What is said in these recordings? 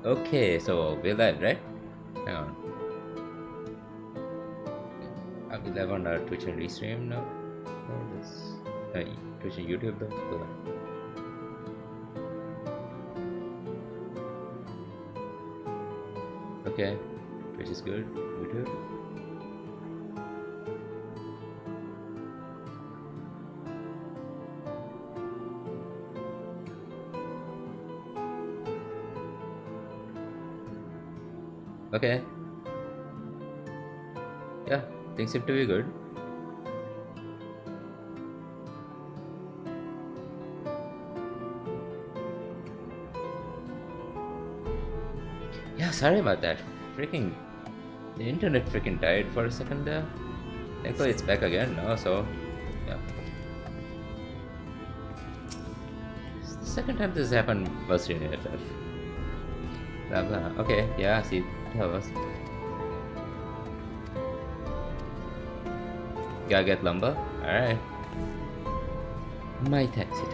Okay, so we're live, right? Hang on. Are we live on Twitch and Restream now? Oh, this Twitch and YouTube though. Cool. Okay, Twitch is good. YouTube. Okay. Yeah, things seem to be good. Yeah, sorry about that. Freaking, the internet freaking died for a second there. Thankfully it's back again now, so yeah. The second time this happened was in FF. Blah blah. Okay, yeah, see, tell us. Gotta get lumber? Alright. My taxi.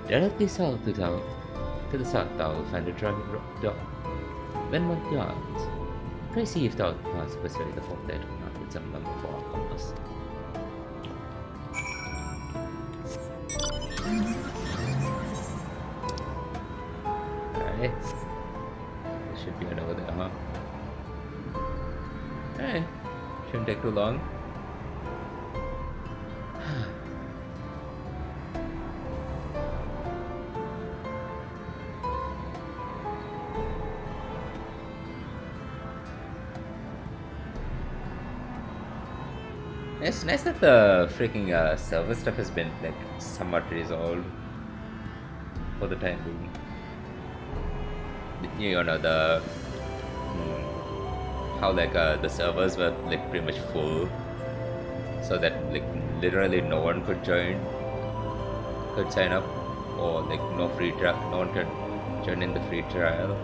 Directly south to the south, thou will find a driving dog. When one yards, pray see if thou canst persuade the folk that not with some lumber for our compass. Alright. There should be one over there, huh? Alright. Shouldn't take too long. It's nice that the freaking server stuff has been like somewhat resolved for the time being. You know the how like the servers were like pretty much full, so that like literally no one could sign up, or like no one could join in the free trial.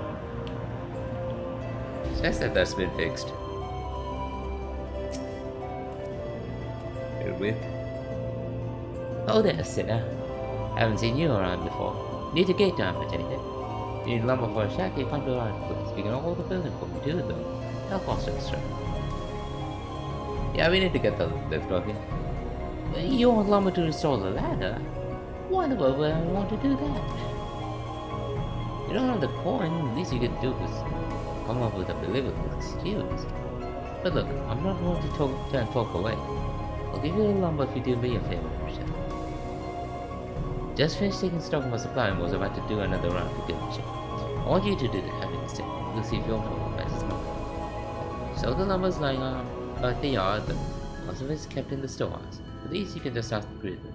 It's nice that that's been fixed. With. Oh there, sinner. Haven't seen you around before. Need a gate time, I take it. You need lumber for a shack, you can't do around please. We can hold the building for me too though. That'll cost extra. Yeah, we need to get the lift working. You want lumber to restore the ladder? Why in the world would I want to do that? You don't have the coin, the least you could do is come up with a believable excuse. But look, I'm not going to turn folk away. I'll give you a little lumber if you do me a favor, yourself. Just finished taking stock of my supply and was about to do another round for good check. I want you to do the heavy instead. We'll see if your total matches mine. So the lumber's lying on at the yard, but most of it's kept in the storehouse. For these you can just ask the prison.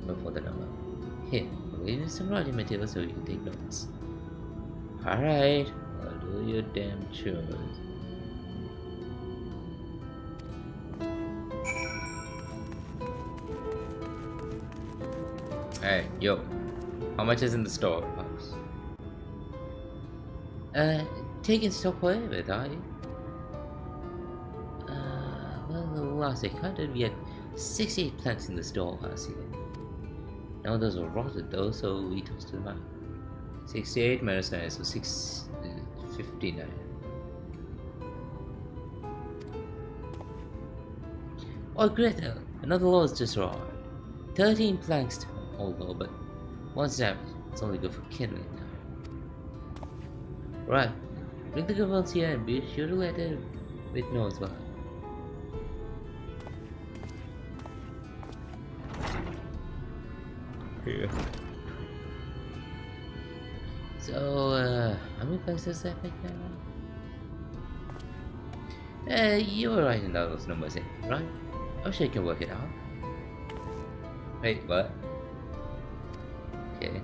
Look for the number. Here, I'll give you some writing material so you can take notes. Alright, I'll do your damn chores. Hey, yo, how much is in the storehouse? Taking stock for it, are you? Well, the last I counted, we had 68 planks in the storehouse here. Now those were rotted though, so we tossed them out. 68 minus 9, so 59. Oh, great, another load is just raw. 13 planks to although, but once damaged, it's only good for kindling now. Right, bring the good ones here and be sure to let it with noise behind. Here. So, how many planks does that make now? You were writing down those numbers in, right? I'm sure you can work it out. Wait, what? Okay.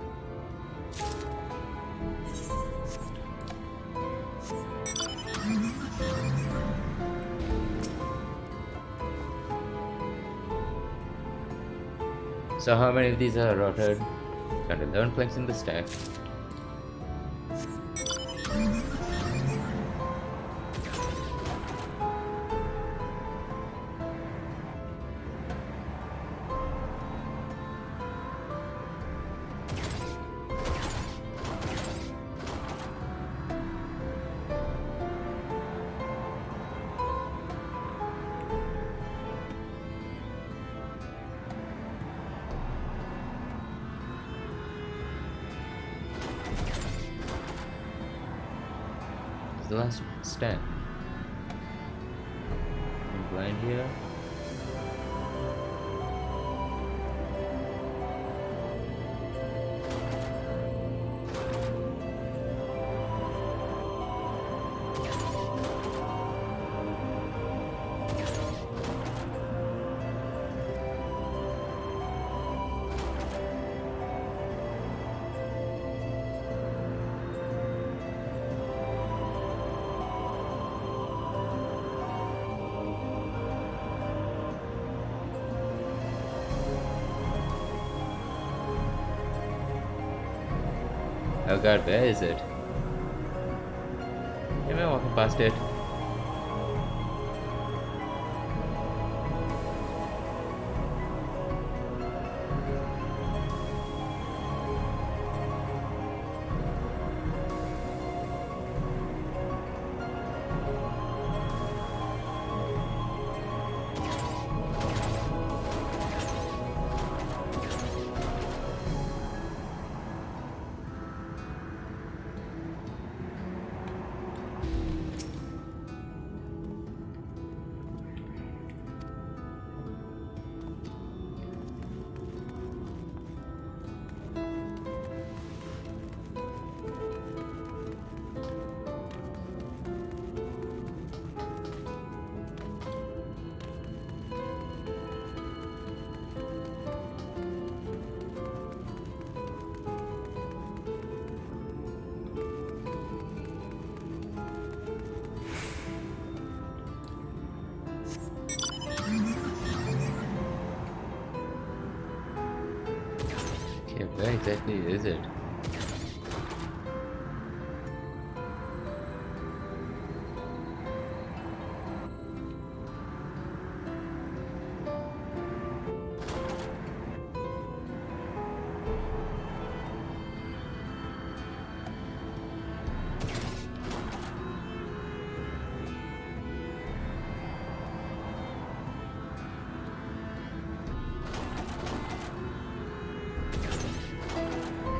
So how many of these are rotted? Got 11 planks in the stack. the last stand. I'm blind here. Oh god, where is it? Am I walking past it? Okay, where exactly is it?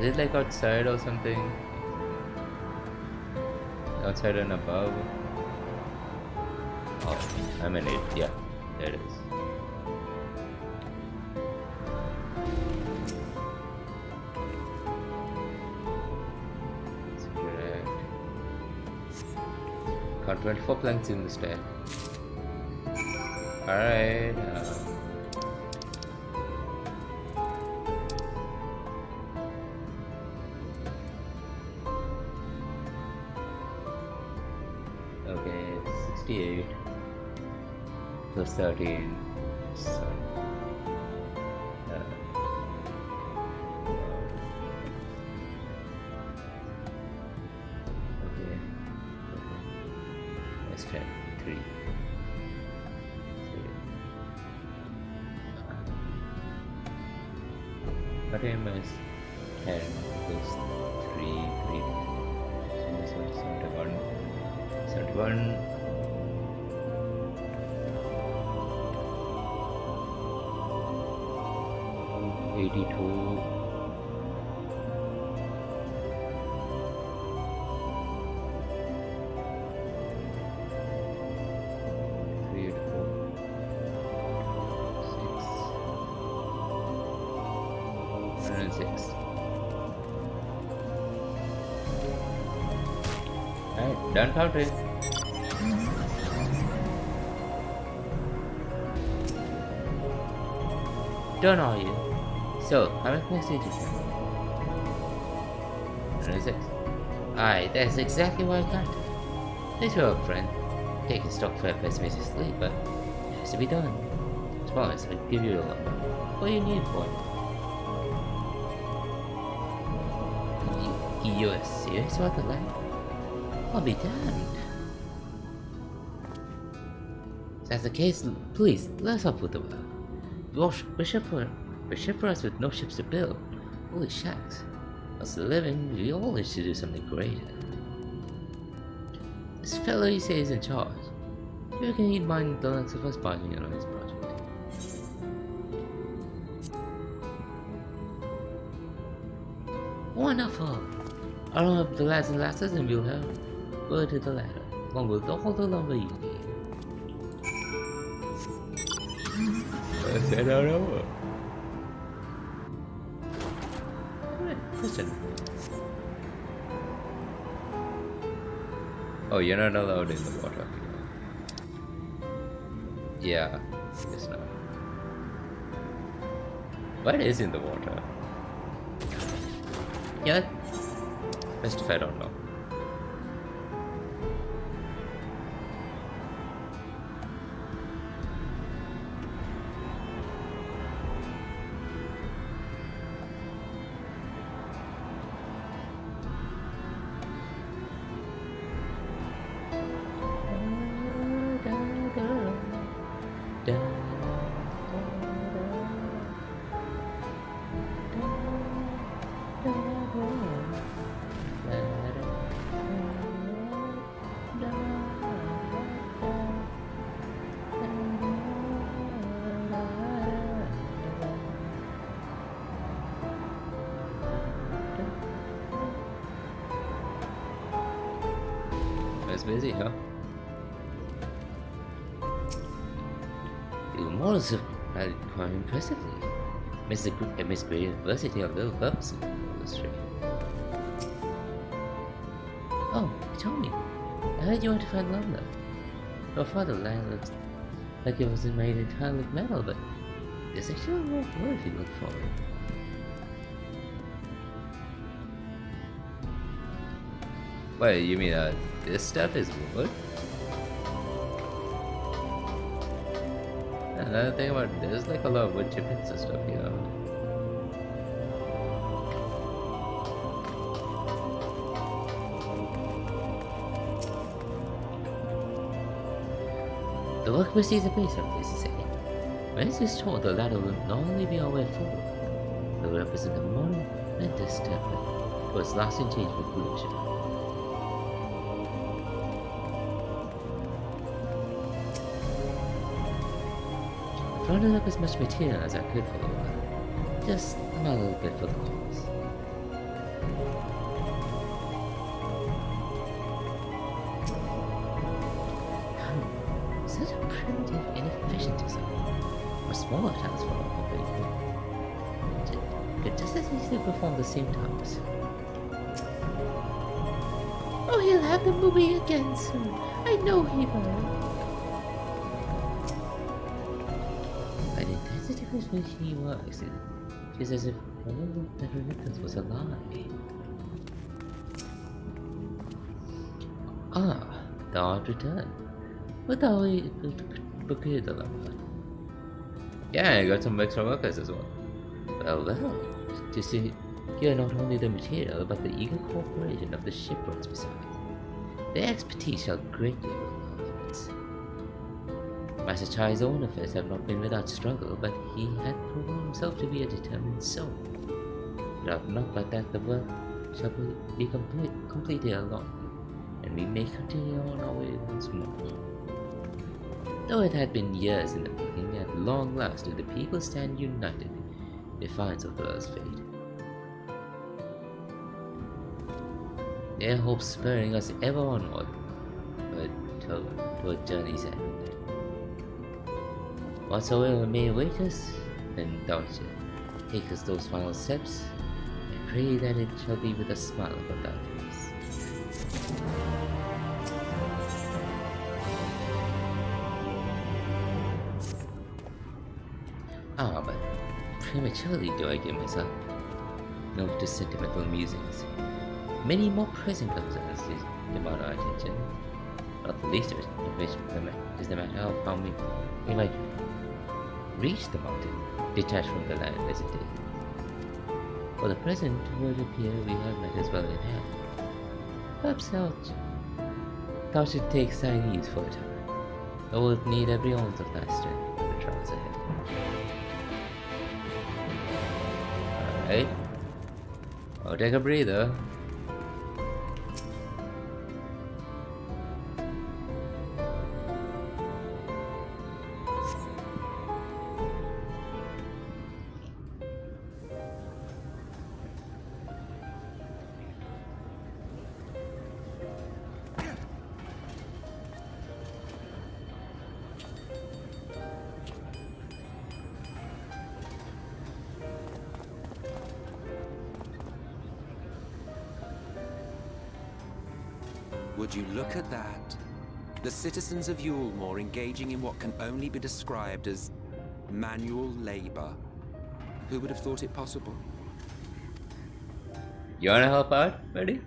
Is it like outside or something? Outside and above? Oh, I'm in it. Yeah, there it is. That's correct. Got 24 planks in the stack. Alright. Okay, 68 plus 13. So, okay. Let's try 3. 13 minus 10 plus 3. So 71. 82. Alright, done counting. Done are you? So, how much next did you say? 26. Aye, that's exactly what I got. Thanks for help, friend. Taking stock for pessimistic sleep, but it has to be done. As promised, I'll give you a number. What do you need for it? You're serious about the light? I'll be damned. If that's the case, please, let's help with the work. We ship for us with no ships to build. Holy shucks. Us living, we always should do something great. This fellow you say is in charge. You can he'd mind the likes of us barging in on his project. Wonderful! I'll run up the lads and lasses and we'll have word to the ladder. along with all the lumber you need. Let's head on over. Listen. Oh, you're not allowed in the water. Yeah, it's not. What is in the water? Yeah, best if I don't know. It's busy, huh? The models have had quite impressively. MSQ University of little purpose in the industry. Oh, you told me. I heard you want to find lumber. Your father land looks like it wasn't made entirely of metal, but there's actually a lot more if you look for it. Wait, you mean this stuff is wood? Another thing about it, there's like a lot of wood chippings and stuff here. The work proceeds apace, I'm pleased to say. When it is told the ladder will not only be our way forward, but will represent a momentous step towards lasting change for pollution. I rounded up as much material as I could for the while, just a little bit for the cause. Such a primitive inefficient design for smaller tasks for our company. Could just as easily perform the same tasks. Oh, he'll have the movie again soon. I know he will. When she works, it's as if all the remittance was a lie. Ah, the art returned. What are we able to procure the lumber? Yeah, I got some extra workers as well. Well, to see here not only the material, but the eager cooperation of the shipwrights besides. Their expertise shall greatly benefit. Master Chai's own affairs have not been without struggle, but he had proven himself to be a determined soul. Not but that the work shall be completed alone, and we may continue on our way once more. Though it had been years in the making, at long last did the people stand united in defiance of the Earth's fate. Their hopes spurring us ever onward, but toward journey's end. Whatsoever may await us, then thou shalt take us those final steps, and pray that it shall be with a smile upon thy face. Ah, but prematurely do I give myself no to sentimental musings. Many more pressing concerns demand our attention, not the least of which is the matter of how we might reach the mountain, detached from the land as it is. For the present, it would appear we have matters well in hand. Perhaps thou should take thine ease for a time. Thou wilt need every ounce of thy strength for the trials ahead. Alright. I'll take a breather. Would you look at that? The citizens of Yulemore engaging in what can only be described as manual labor. Who would have thought it possible? You wanna help out, buddy?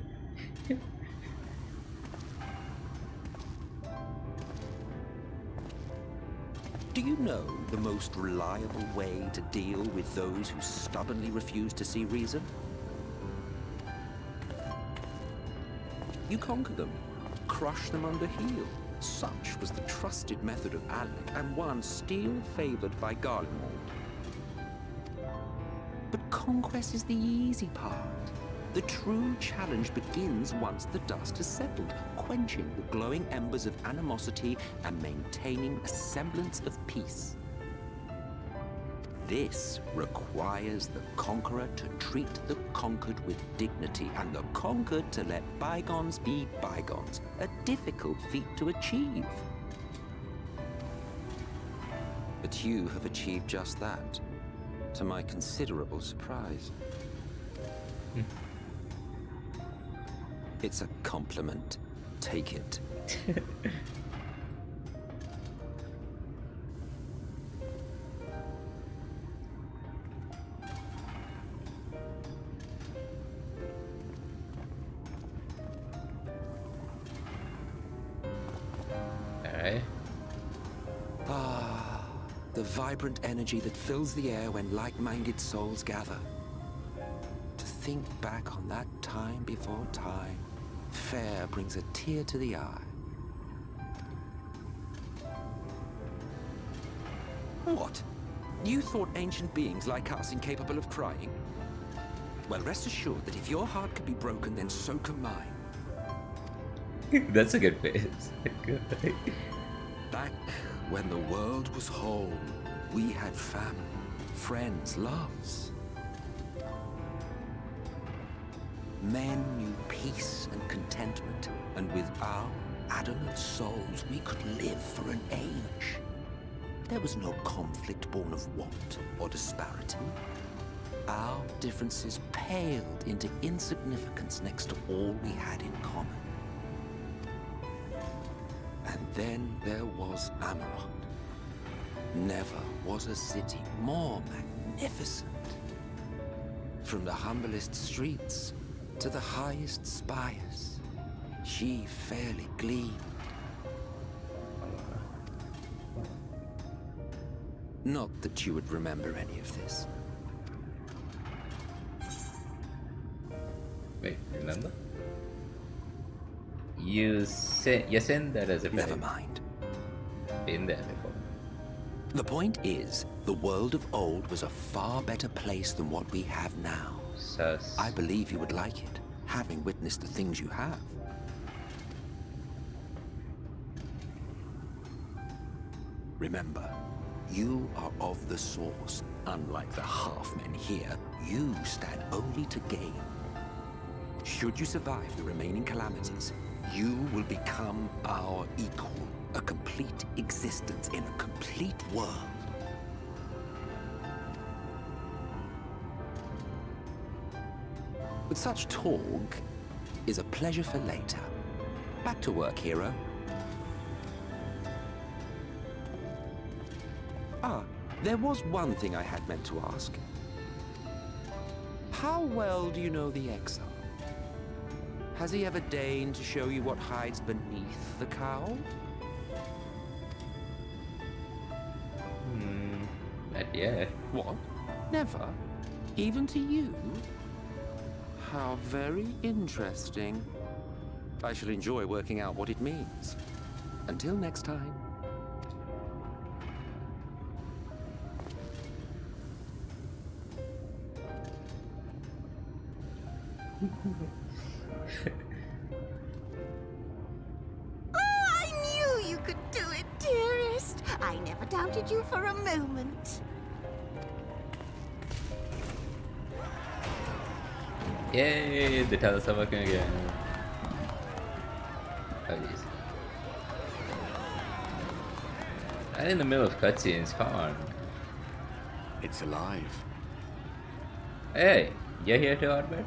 Do you know the most reliable way to deal with those who stubbornly refuse to see reason? You conquer them, crush them under heel. Such was the trusted method of Alec, and one still favored by Garlemald. But conquest is the easy part. The true challenge begins once the dust has settled, quenching the glowing embers of animosity and maintaining a semblance of peace. This requires the conqueror to treat the conquered with dignity, and the conquered to let bygones be bygones, a difficult feat to achieve. But you have achieved just that, to my considerable surprise. It's a compliment. Take it. Alright. Ah, the vibrant energy that fills the air when like-minded souls gather. To think back on that time before time, fair brings a tear to the eye. What? You thought ancient beings like us incapable of crying? Well, rest assured that if your heart could be broken, then so can mine. That's a good face. Back when the world was whole, we had family, friends, loves. Men knew peace and contentment, and with our adamant souls, we could live for an age. There was no conflict born of want or disparity. Our differences paled into insignificance next to all we had in common. And then there was Amarok. Never was a city more magnificent. From the humblest streets to the highest spires, she fairly gleamed. Not that you would remember any of this. Wait, remember? You sent that as a Never mind. Been there before. The point is, the world of old was a far better place than what we have now. Sus. I believe you would like it, having witnessed the things you have. Remember, you are of the source. Unlike the half-men here, you stand only to gain. Should you survive the remaining calamities, you will become our equal, a complete existence in a complete world. But such talk is a pleasure for later. Back to work, hero. Ah, there was one thing I had meant to ask. How well do you know the XIV? Has he ever deigned to show you what hides beneath the cowl? Not yet. What? Never? Even to you? How very interesting. I shall enjoy working out what it means. Until next time. I knew you could do it, dearest. I never doubted you for a moment. Yay! The tell us working again. Oh jeez. I'm in the middle of cutscenes, come on. It's alive. Hey, you're here to Orbit?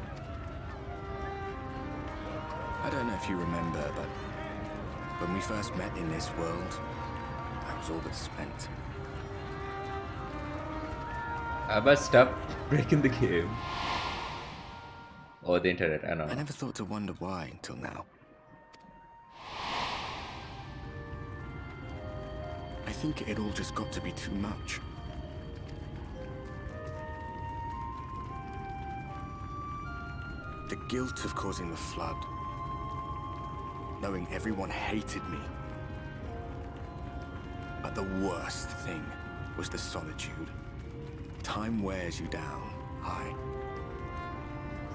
I don't know if you remember, but When we first met in this world, I was all but spent. I must stop breaking the game. Or the internet, I don't know. I never thought to wonder why until now. I think it all just got to be too much. The guilt of causing the flood. Knowing everyone hated me. But the worst thing was the solitude. Time wears you down, aye.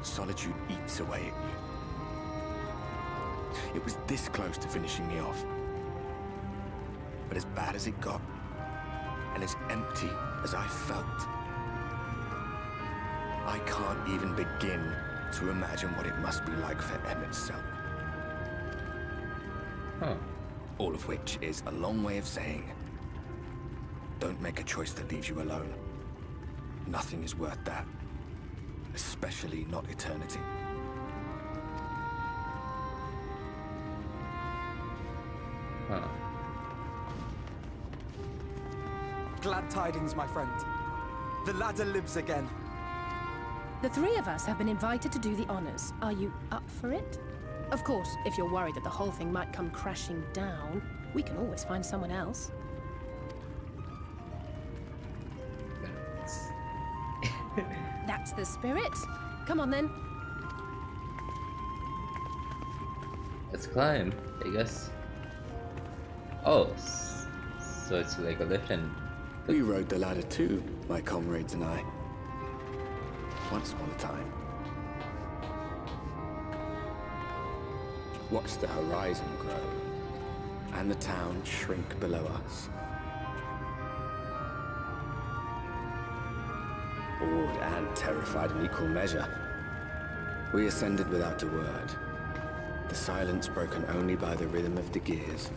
Solitude eats away at you. It was this close to finishing me off. But as bad as it got, and as empty as I felt, I can't even begin to imagine what it must be like for Em itself. Huh. All of which is a long way of saying, don't make a choice that leaves you alone. Nothing is worth that. Especially not eternity. Huh. Glad tidings, my friend. The ladder lives again. The three of us have been invited to do the honors. Are you up for it? Of course, if you're worried that the whole thing might come crashing down, we can always find someone else. That's the spirit. Come on then. Let's climb, I guess. Oh, so it's like a lift and... We rode the ladder too, my comrades and I. Once upon a time. Watched the horizon grow, and the town shrink below us. Awed and terrified in equal measure. We ascended without a word, the silence broken only by the rhythm of the gears.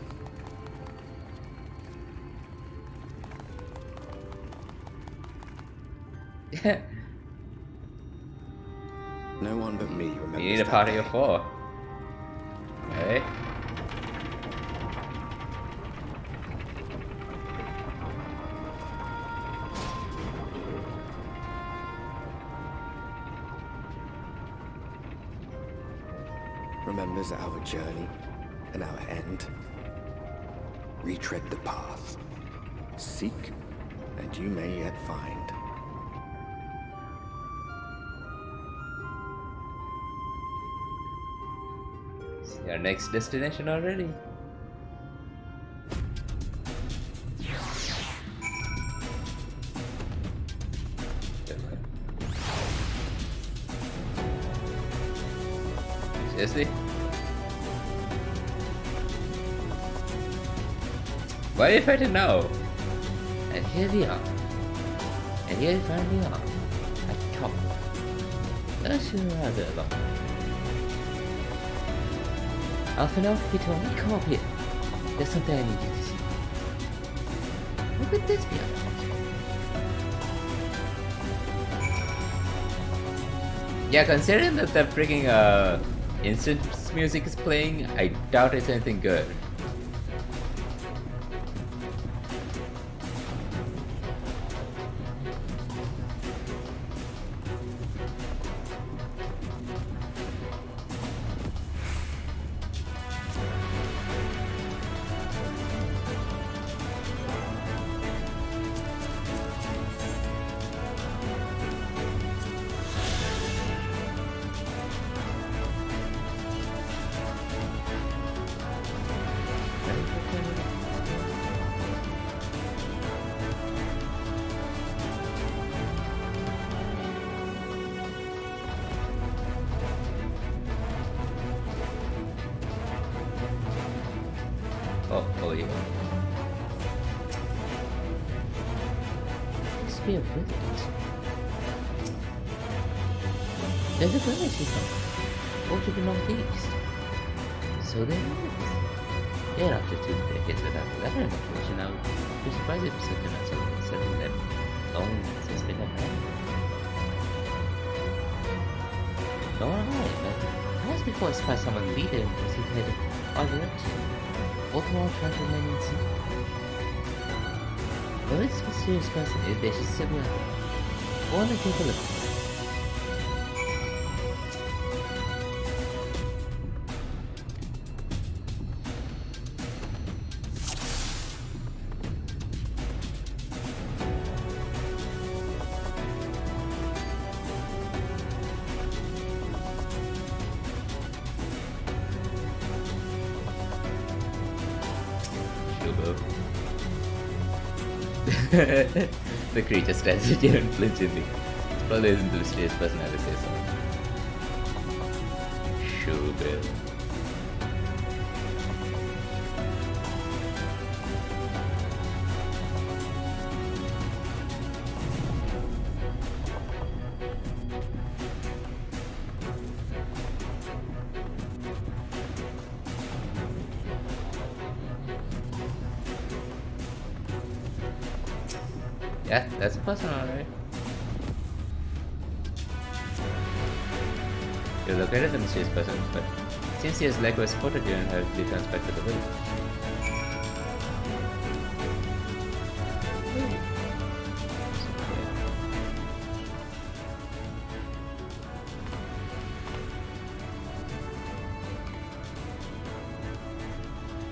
No one but me remembers. You need a party of four. Okay. Remembers our journey and our end. Retread the path. Seek, and you may yet find. Your next destination already. Seriously? Why are you fighting now? And here we are. And here we finally are. At the top. That's rather long. Alphino, he told me, come up here. There's something I need you to see. What could this be about? Yeah, considering that the freaking instance music is playing, I doubt it's anything good. Oh, yeah. Must be a village. There's a village here. Go to the northeast. So there it is. Yeah, after 2 decades without letter information, I would be surprised if such an something that long since been around. Alright, but perhaps before I spy someone leader and proceed ahead. Alright. Both of all trying to remain in sync. Well, this mysterious person is there, she's still behind. I want to take a look. The creature stares at you unflinchingly. It probably isn't the mysterious person I would say so. Sugar. Yeah, that's a person, alright. You located the mysterious person, but since he has likewise spotted you and has returns back to the village.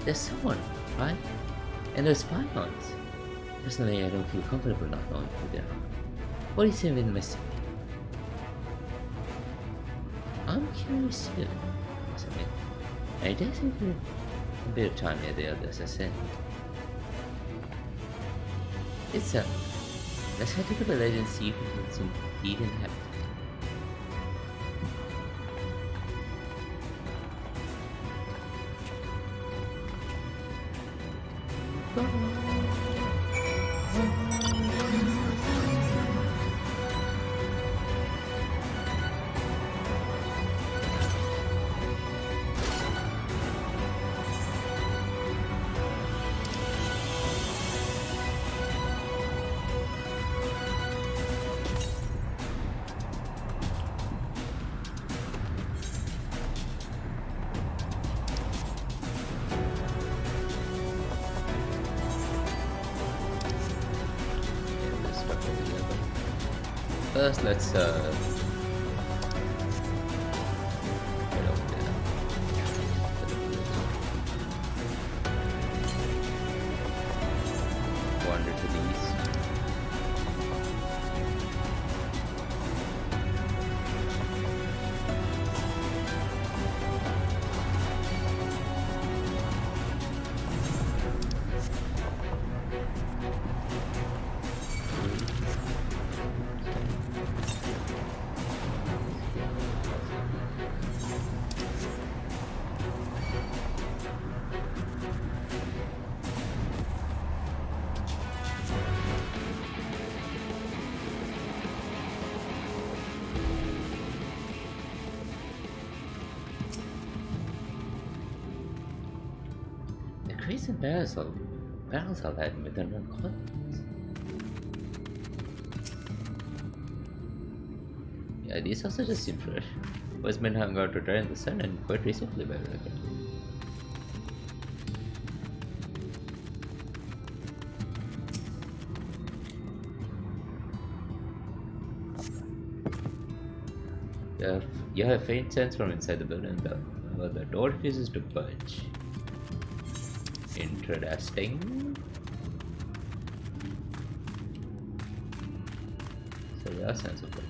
There's someone, right? And there's spions. Personally, I don't feel comfortable not knowing who they are. What is it with Mr. I'm curious too. It does take a bit of time near the others, I said. It's let's head to the village and see if we can get some eat and have. First, let's get over there. Wander to the east. Recent barrels are laden with unknown contents. Yeah, these also just seem fresh. Was been hung out to dry in the sun and quite recently by the record. You have a faint sense from inside the building that the door refuses to budge. Interesting. So yeah, sense of purpose.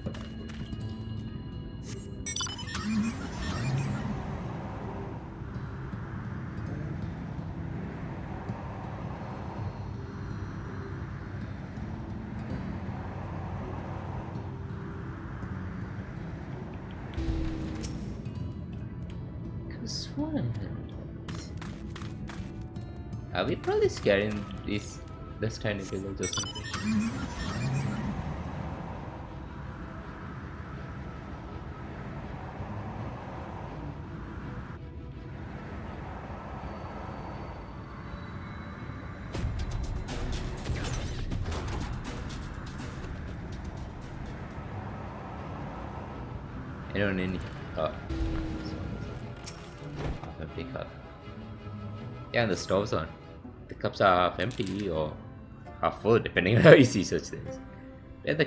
Are we probably scaring this tiny village or something? I don't need. Oh, I'll pick up. Yeah, and the stove's on. The cups are half empty or half full, depending on how you see such things. And the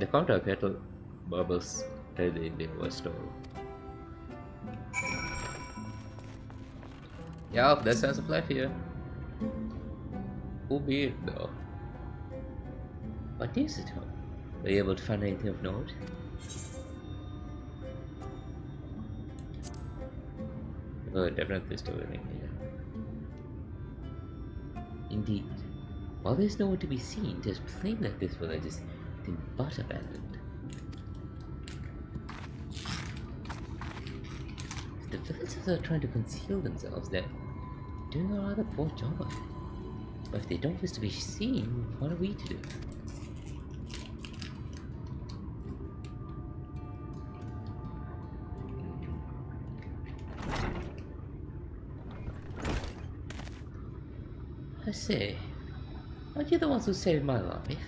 counter kettle bubbles they were stove. Yeah, that sounds of life here. Who be it though? What is it, huh? Were you able to find anything of note? Oh, definitely stolen here. Indeed. While there's nowhere to be seen, it is plain that this village is anything but abandoned. If the villagers are trying to conceal themselves, they're doing a rather poor job of it. But if they don't wish to be seen, what are we to do? I say, aren't you the ones who saved my life?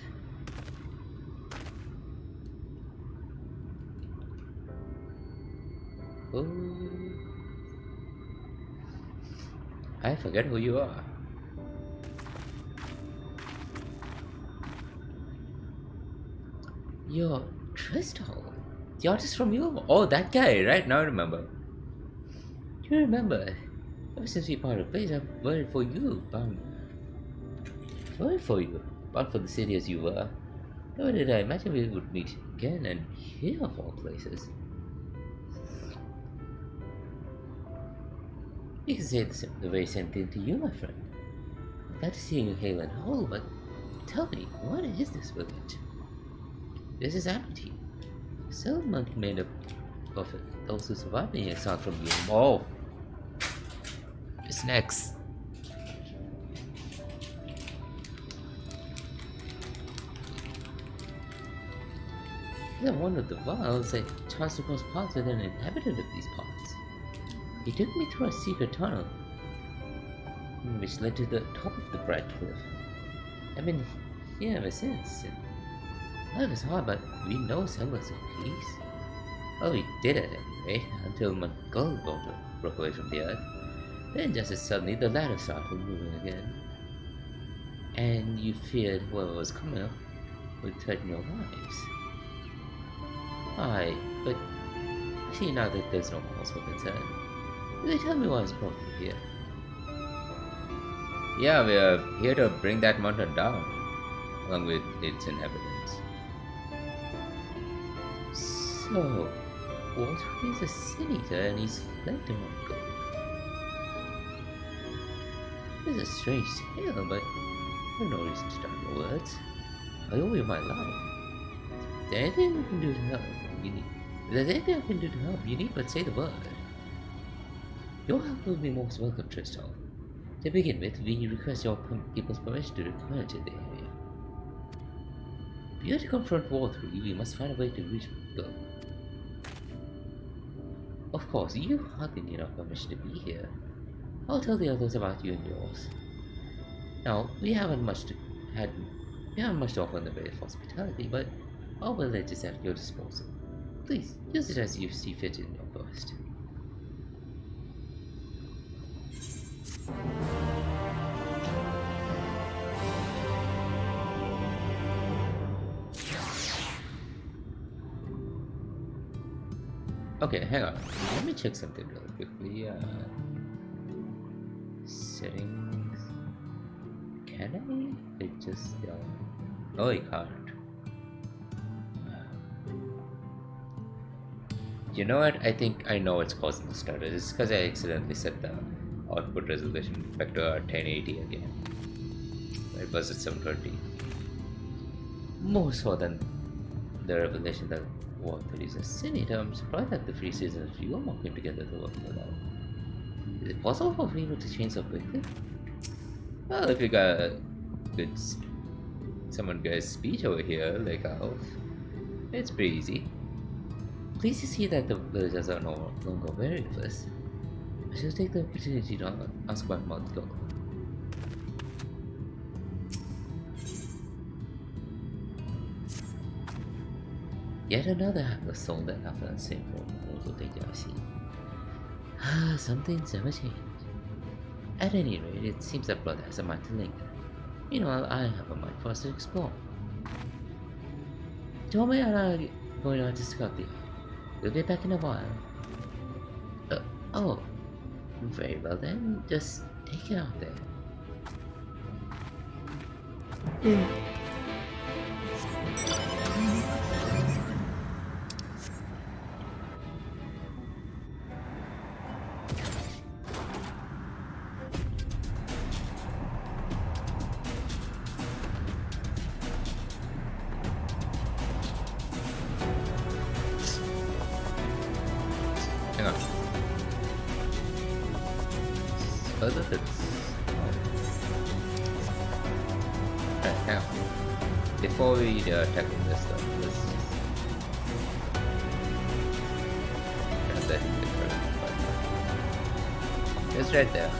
Oh, I forget who you are. You're Tristal, the artist from you. Oh, that guy, right? Now I remember. Do you remember? Ever since we parted ways, I've worried for you, bound for the city as you were. Never did I imagine we would meet again, and here of all places. You can say the very same thing to you, my friend. Glad to see you hale and whole, but tell me, what is this village? This is empty. Settlement made up of it. Those who survived the exile from you. Oh, it's next. Then one of the wilds, I chanced to cross paths with an inhabitant of these parts. He took me through a secret tunnel, which led to the top of the bright cliff. I've been here ever since. Life is hard, but we know semblance of peace. Well, we did it anyway, until my gull broke away from the earth. Then just as suddenly the ladder started moving again. And you feared whoever was coming up would threaten your lives. Aye, but I see now that there's no cause for concern. Will you tell me why it's brought you here? Yeah, we are here to bring that mountain down, along with its inhabitants. So, Walter is a senator and he's fled to Mongol. This is a strange tale, but I have no reason to doubt your words. I owe you my life. Is there anything we can do to help? If there's anything I can do to help, you need but say the word. Your help will be most welcome, Tristal. To begin with, we request your people's permission to return to the area. If you are to confront War 3, we must find a way to reach them. Of course, you hardly need our permission to be here. I'll tell the others about you and yours. Now, we haven't much to offer in the way of hospitality, but our village is at your disposal. Please, use it as you see fit in your quest. Okay, hang on. Let me check something really quickly. Settings. Can I? It just oh, I can't. You know what? I think I know what's causing the stutter. It's because I accidentally set the output resolution back to 1080 again. It was at 720. More so than the revelation that War 3 is a senator. I'm surprised that the free seasons of Yuma came together to work it out. Is it possible for people to change so quickly? Well, if you got a good someone guy's speech over here, like Alf, it's pretty easy. Pleased to see that the villagers are no longer wary of us. I shall take the opportunity to ask about Mount Gul. Yet another hapless soul that after the same form will take your seat. Some things never change. At any rate, it seems that blood has a mind to linger. Meanwhile, I have a mind for us to explore. Tell me I'm going on to scout the art. We'll be back in a while. Oh, very well then. Just take it out there. Hang on. Other than Right, hang on. Before we tackle this stuff, let's just that it's right there.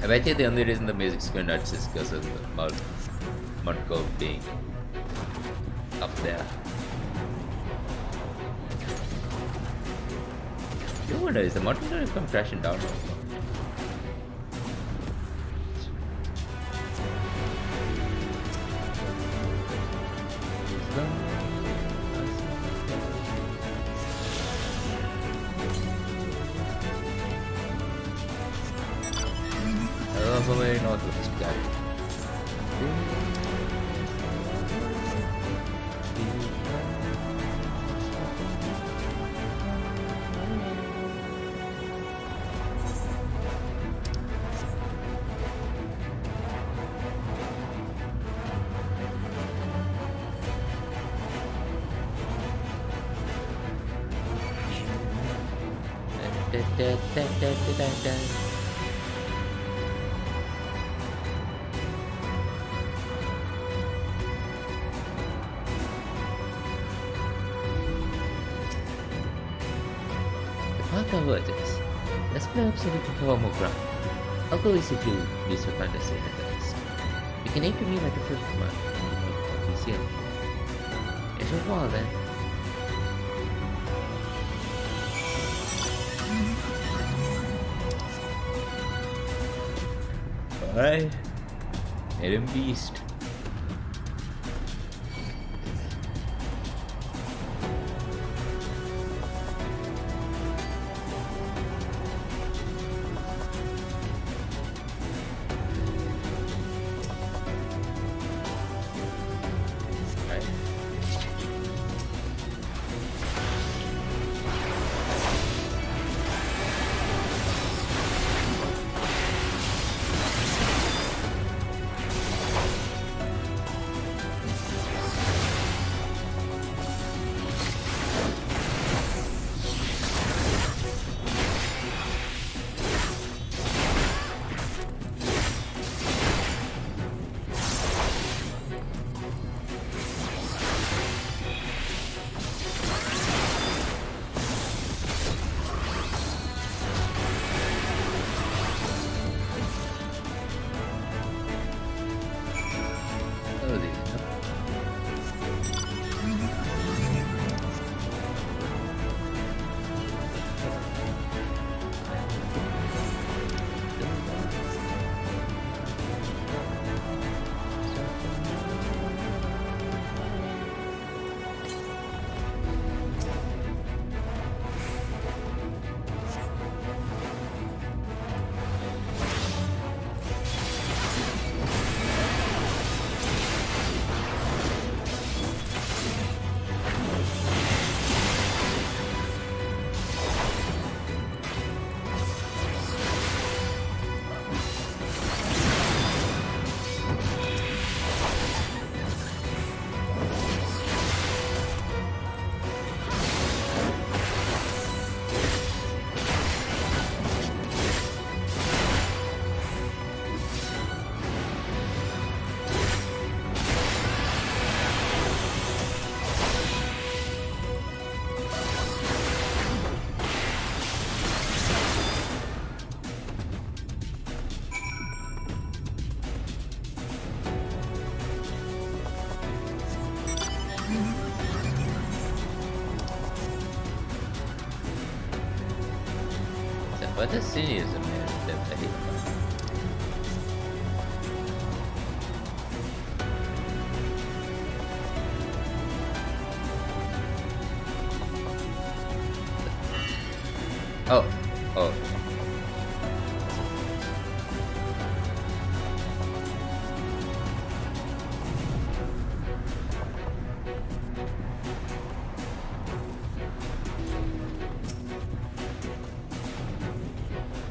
I bet you the only reason the music's going nuts is because of the Mount Gold being up there. You wonder, is the mountain going to come crashing down? I don't really know what this guy I'll cover this. Let's play up so we can cover more ground. I'll go easy if you lose your fantasy and the rest. You can aim to me like a first command. You see it. It's a while then. Bye. Hidden Beast. But the cynicism, man, I hate that. Oh, oh.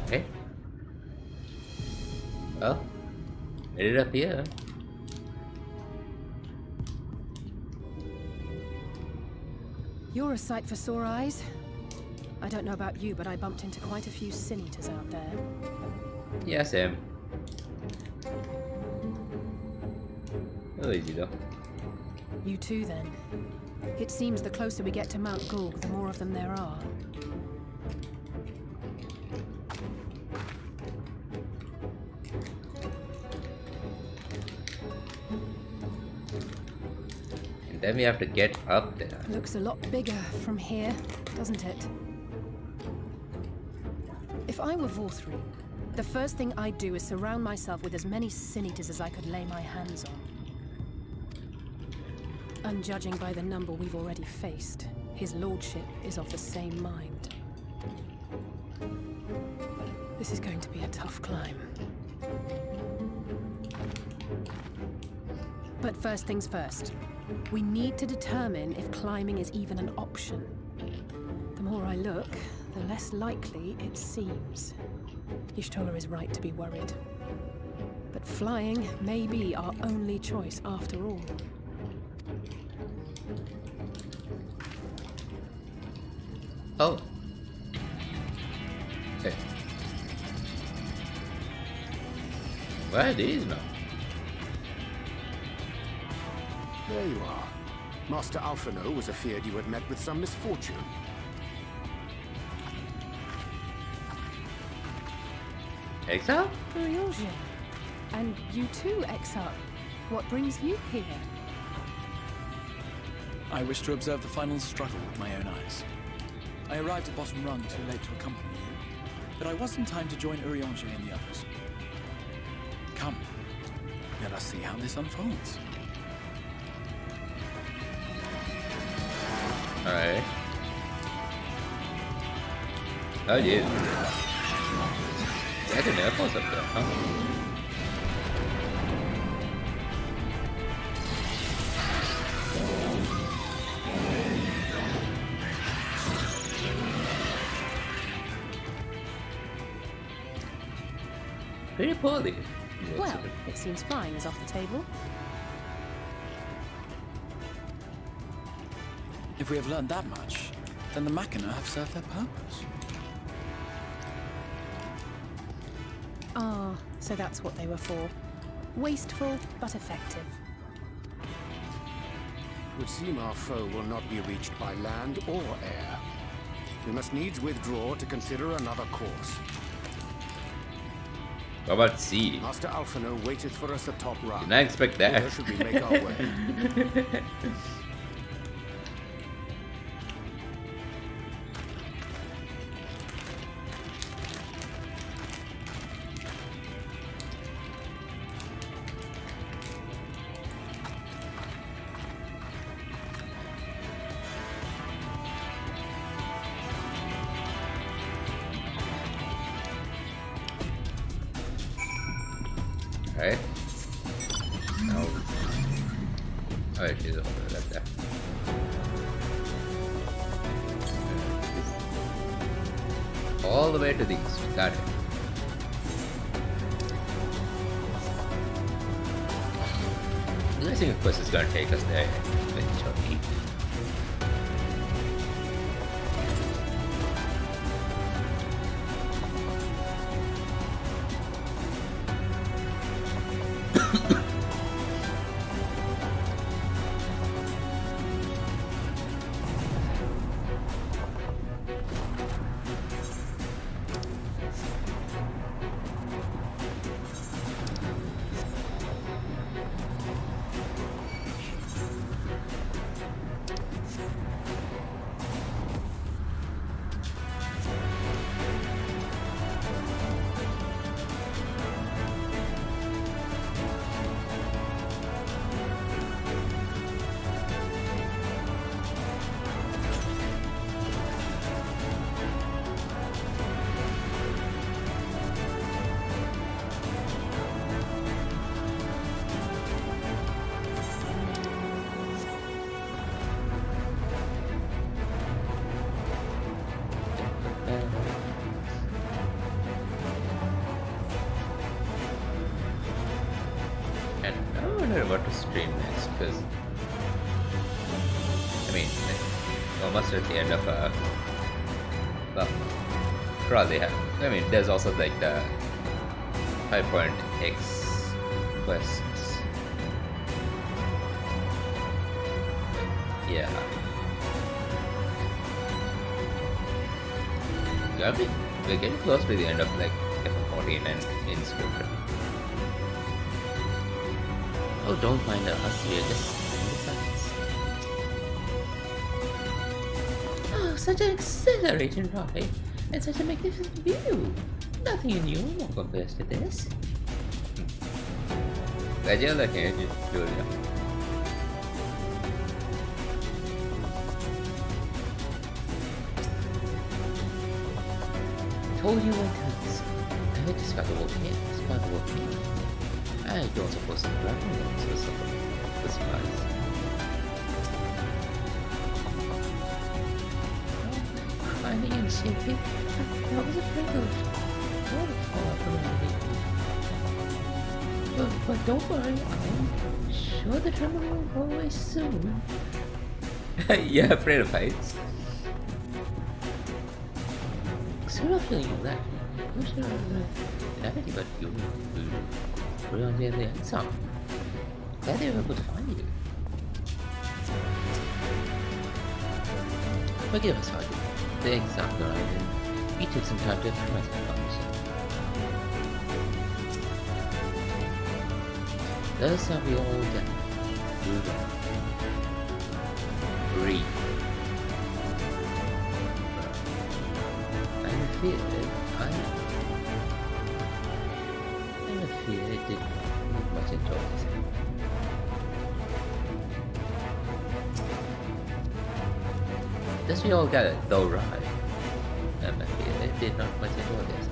Okay. Well, made it up here. You're a sight for sore eyes. I don't know about you, but I bumped into quite a few sin eaters out there. Yeah, Sam. Oh, easy though. You too, then. It seems the closer we get to Mount Gorg, the more of them there are. And then we have to get up there. Looks a lot bigger from here, doesn't it? If I were Vorthri, the first thing I'd do is surround myself with as many sin eaters as I could lay my hands on. And judging by the number we've already faced, his lordship is of the same mind. This is going to be a tough climb. But first things first. We need to determine if climbing is even an option. The more I look, the less likely it seems. Y'shtola is right to be worried. But flying may be our only choice after all. Oh. Okay. Where are these now? There you are. Master Alphino was afeard you had met with some misfortune. Exile? Urianger. And you too, XR. What brings you here? I wish to observe the final struggle with my own eyes. I arrived at Bottom Rung too late to accompany you, but I was in time to join Urianger and the others. Come, let us see how this unfolds. Alright. Oh, yeah. I didn't know it was up there, huh? Pretty poorly. Well, it seems fine is off the table. If we have learned that much, then the Machina have served their purpose. Ah, so that's what they were for. Wasteful, but effective. It would seem our foe will not be reached by land or air. We must needs withdraw to consider another course. How about sea? Master Alphino waiteth for us atop Rung. Didn't I expect that? Where should we make our way? Alright. No. Oh, she's over there, right there. All the way to the east. Got it. I'm guessing of course it's gonna take us there eventually. decided what to stream next because I mean, almost at the end of well, probably have. I mean, there's also like the 5.x quests. Yeah. We're getting close to the end of like FF14 and Inscription. Oh, don't mind us, we're just oh, such an exhilarating ride and such a magnificent view. Nothing new compares to this. Aja lah kayaknya Julia. Told you when to listen. I had to start the volcano. I don't suppose I'm grabbing them to the surprise. Climbing and shaking. I was afraid of fall off around me. But don't worry, I'm sure the terminal will go away soon. You're afraid of heights? Sort of feeling of that. I'm sure gravity, but you were on the exam. Glad they were able to find you. Forgive us, Sergeant. The exam arrived and we took some time to acclimate ourselves. Thus are we all done. Breathe. I'm afraid it didn't much enjoy this. Thus we all got it, though right. I'm afraid it did not much enjoy this.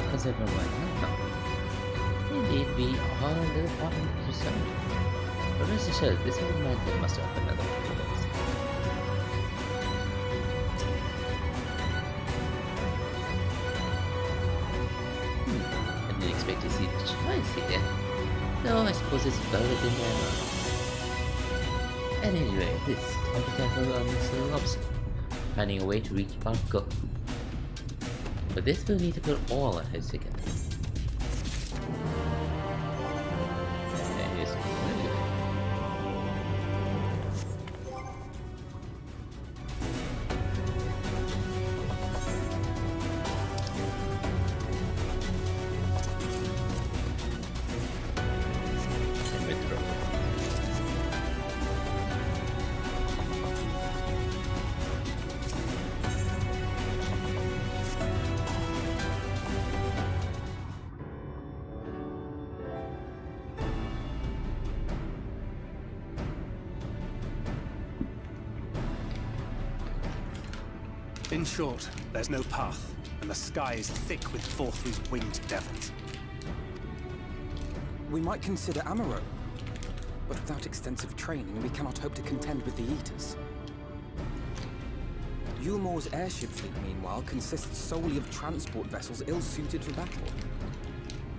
Because everyone indeed, we are a little problem to solve. But rest assured, this old man must have another one for us. I didn't expect to see the choice here. No, I suppose it's better than my mind. At any rate, it's time to tackle on this little obstacle, finding a way to reach our goal. But this will need to put all our heads together. In short, there's no path, and the sky is thick with Forthry's winged devils. We might consider Amaro, but without extensive training, we cannot hope to contend with the Eaters. Yulmore's airship fleet, meanwhile, consists solely of transport vessels ill-suited for battle.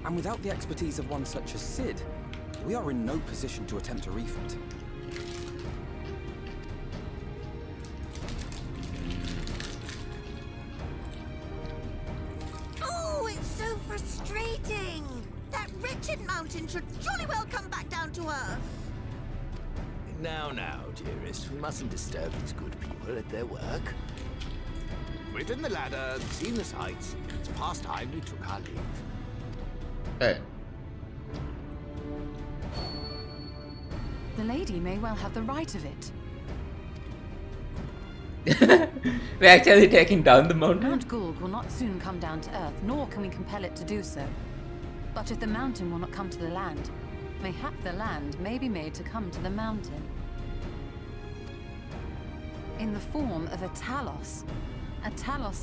And without the expertise of one such as Sid, we are in no position to attempt a refit. Mountain should jolly well come back down to earth. Now, dearest, we mustn't disturb these good people at their work. We've ridden the ladder, seen the sights. It's past time we took our leave. Hey. The lady may well have the right of it. We're actually taking down the mountain? Mount Gulg will not soon come down to earth, nor can we compel it to do so. But if the mountain will not come to the land, mayhap the land may be made to come to the mountain. In the form of a Talos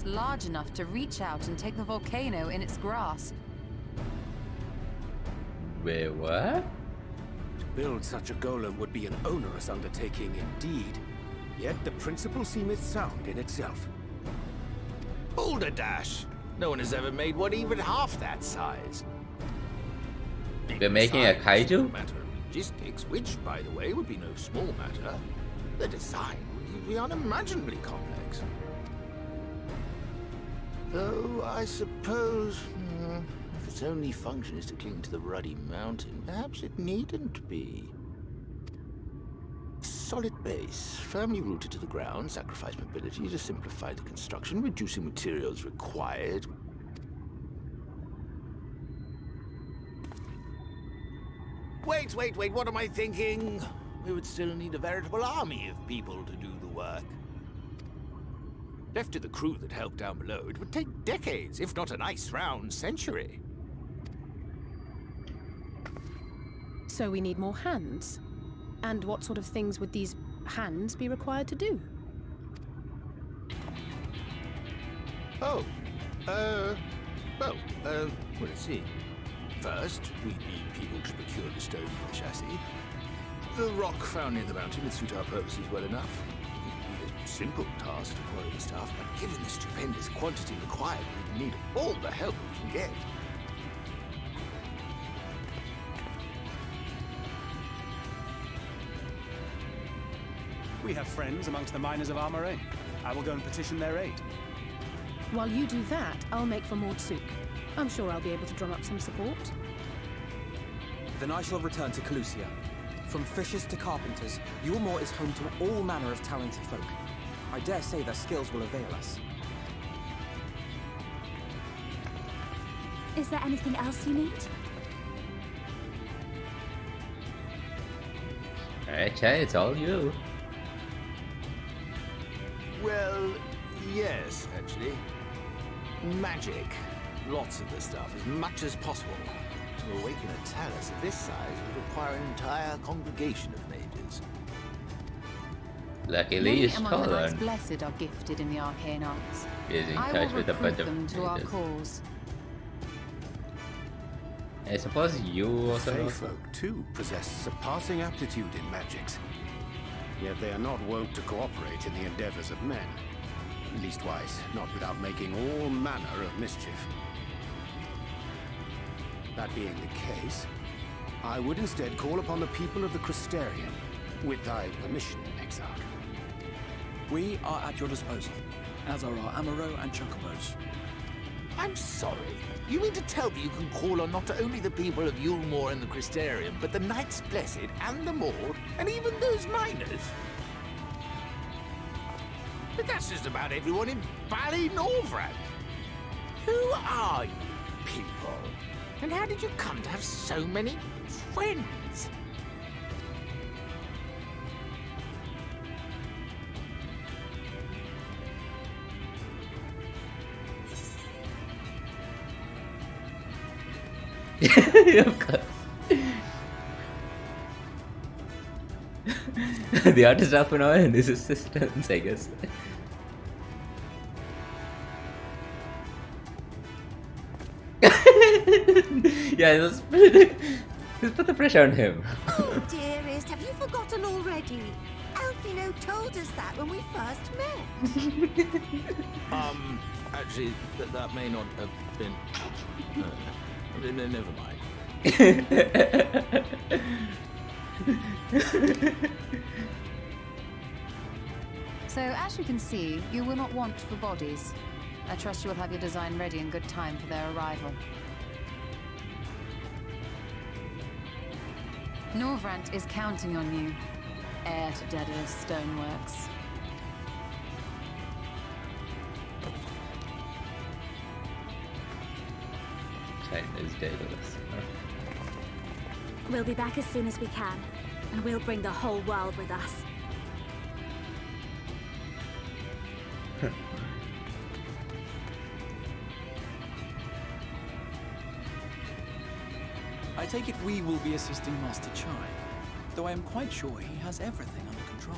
large enough to reach out and take the volcano in its grasp. Wait, what? To build such a golem would be an onerous undertaking indeed. Yet the principle seemeth sound in itself. Balderdash! No one has ever made one even half that size. We're making a kaiju? Matter of logistics, which, by the way, would be no small matter. The design would be unimaginably complex. Though, I suppose, if its only function is to cling to the ruddy mountain, perhaps it needn't be. Solid base, firmly rooted to the ground, sacrifice mobility to simplify the construction, reducing materials required. Wait, what am I thinking? We would still need a veritable army of people to do the work. Left to the crew that helped down below, it would take decades, if not a nice round century. So we need more hands. And what sort of things would these hands be required to do? Oh, let's see. First, we need people to procure the stone for the chassis. The rock found near the mountain would suit our purposes well enough. It would be a simple task to quarry the stuff, but given the stupendous quantity required, we need all the help we can get. We have friends amongst the miners of Armorae. I will go and petition their aid. While you do that, I'll make for Mordsuk. I'm sure I'll be able to drum up some support. Then I shall return to Calusia. From fishers to carpenters, Yulmore is home to all manner of talented folk. I dare say their skills will avail us. Is there anything else you need? Alright, Chad, it's all you. Well, yes, actually. Magic. Lots of the stuff, as much as possible. To awaken a talus of this size would require an entire congregation of mages. Luckily, Many it's among the Knights Scotland. Blessed are gifted in the arcane arts. Is in I touch will with a bunch recruit of them to our mages. cause. I suppose you also Fey know. folk, too, possess surpassing aptitude in magics. Yet they are not wont to cooperate in the endeavors of men. Leastwise, not without making all manner of mischief. That being the case, I would instead call upon the people of the Crystarium, with thy permission, Exarch. We are at your disposal, as are our Amaro and Chocobos. I'm sorry. You mean to tell me you can call on not only the people of Yulmore and the Crystarium, but the Knights Blessed and the Maud, and even those miners? But that's just about everyone in Norvrandt. Who are you people? And how did you come to have so many friends? Of course. The artist half an hour and his assistants, I guess. Yeah, let's put the pressure on him. Oh, dearest, have you forgotten already? Alfino told us that when we first met. Actually, that may not have been... never mind. So, as you can see, you will not want for bodies. I trust you will have your design ready in good time for their arrival. Norvrandt is counting on you, heir to Daedalus Stoneworks. China's Daedalus. We'll be back as soon as we can, and we'll bring the whole world with us. I take it we will be assisting Master Chai, though I am quite sure he has everything under control.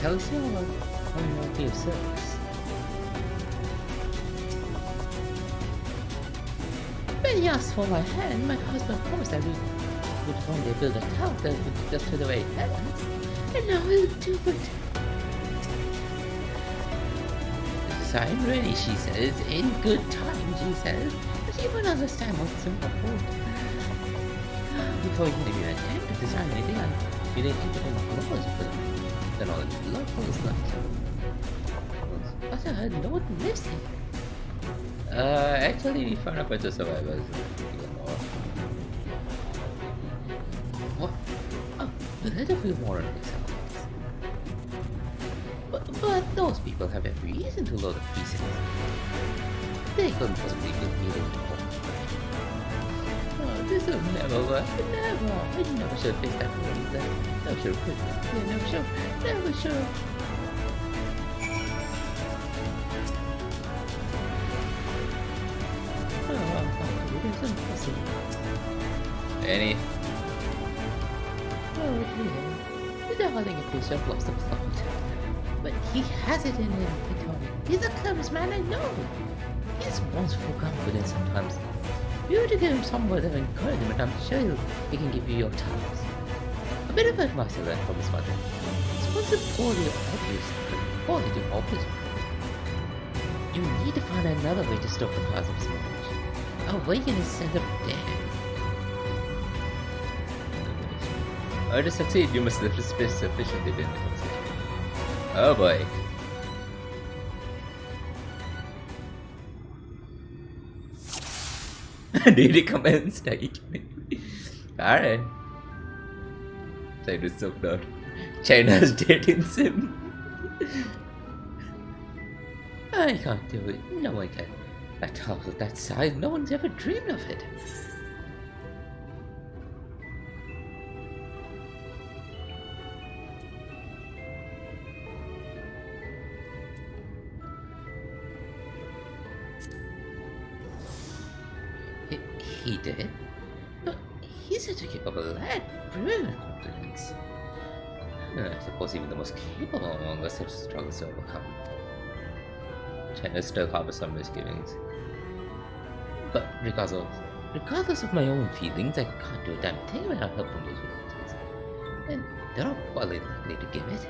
tells you on your service. When he asked for my hand, my husband promised that we would one day build a tower that would just to the way heavens, and now we'll do it. I'm ready, she says, in good time, she says, but she won't understand what's important. Before you can even attempt to design anything, you need to become knowledge of the knowledge of locals like but no one lives here. Actually, we found a bunch of survivors. What? Oh, there's a few more on this house. But those people have every reason to load the feces. They couldn't possibly be meeting the home. Oh, this will never work. Never. I never should fix that one. Never should quit. Never should. Never should. It's impossible. Any? Oh, yeah. The darling appears to have lost the plot. But he has it in him, Victoria. He's the cleverest man I know. He's once full confidence sometimes. You have to give him some word of encouragement. I'm sure he can give you your times. A bit of advice I learned from his mother. Sponsor poorly obvious, poorly to obvious. You need to find another way to stop the fires of his knowledge. Awaken his sense of daring. To succeed, you must live sufficiently in the conversation. Oh boy. Did he come and stage me? Alright. China's so proud. China's dating sim. I can't do it. No one can. A top of that size, no one's ever dreamed of it. He did? But he's such a capable lad, brilliant confidence. I suppose even the most capable among us have struggles to overcome. China still harbors some misgivings. But regardless of my own feelings, I can't do a damn thing without help from those relatives. And they're not quite likely to give it.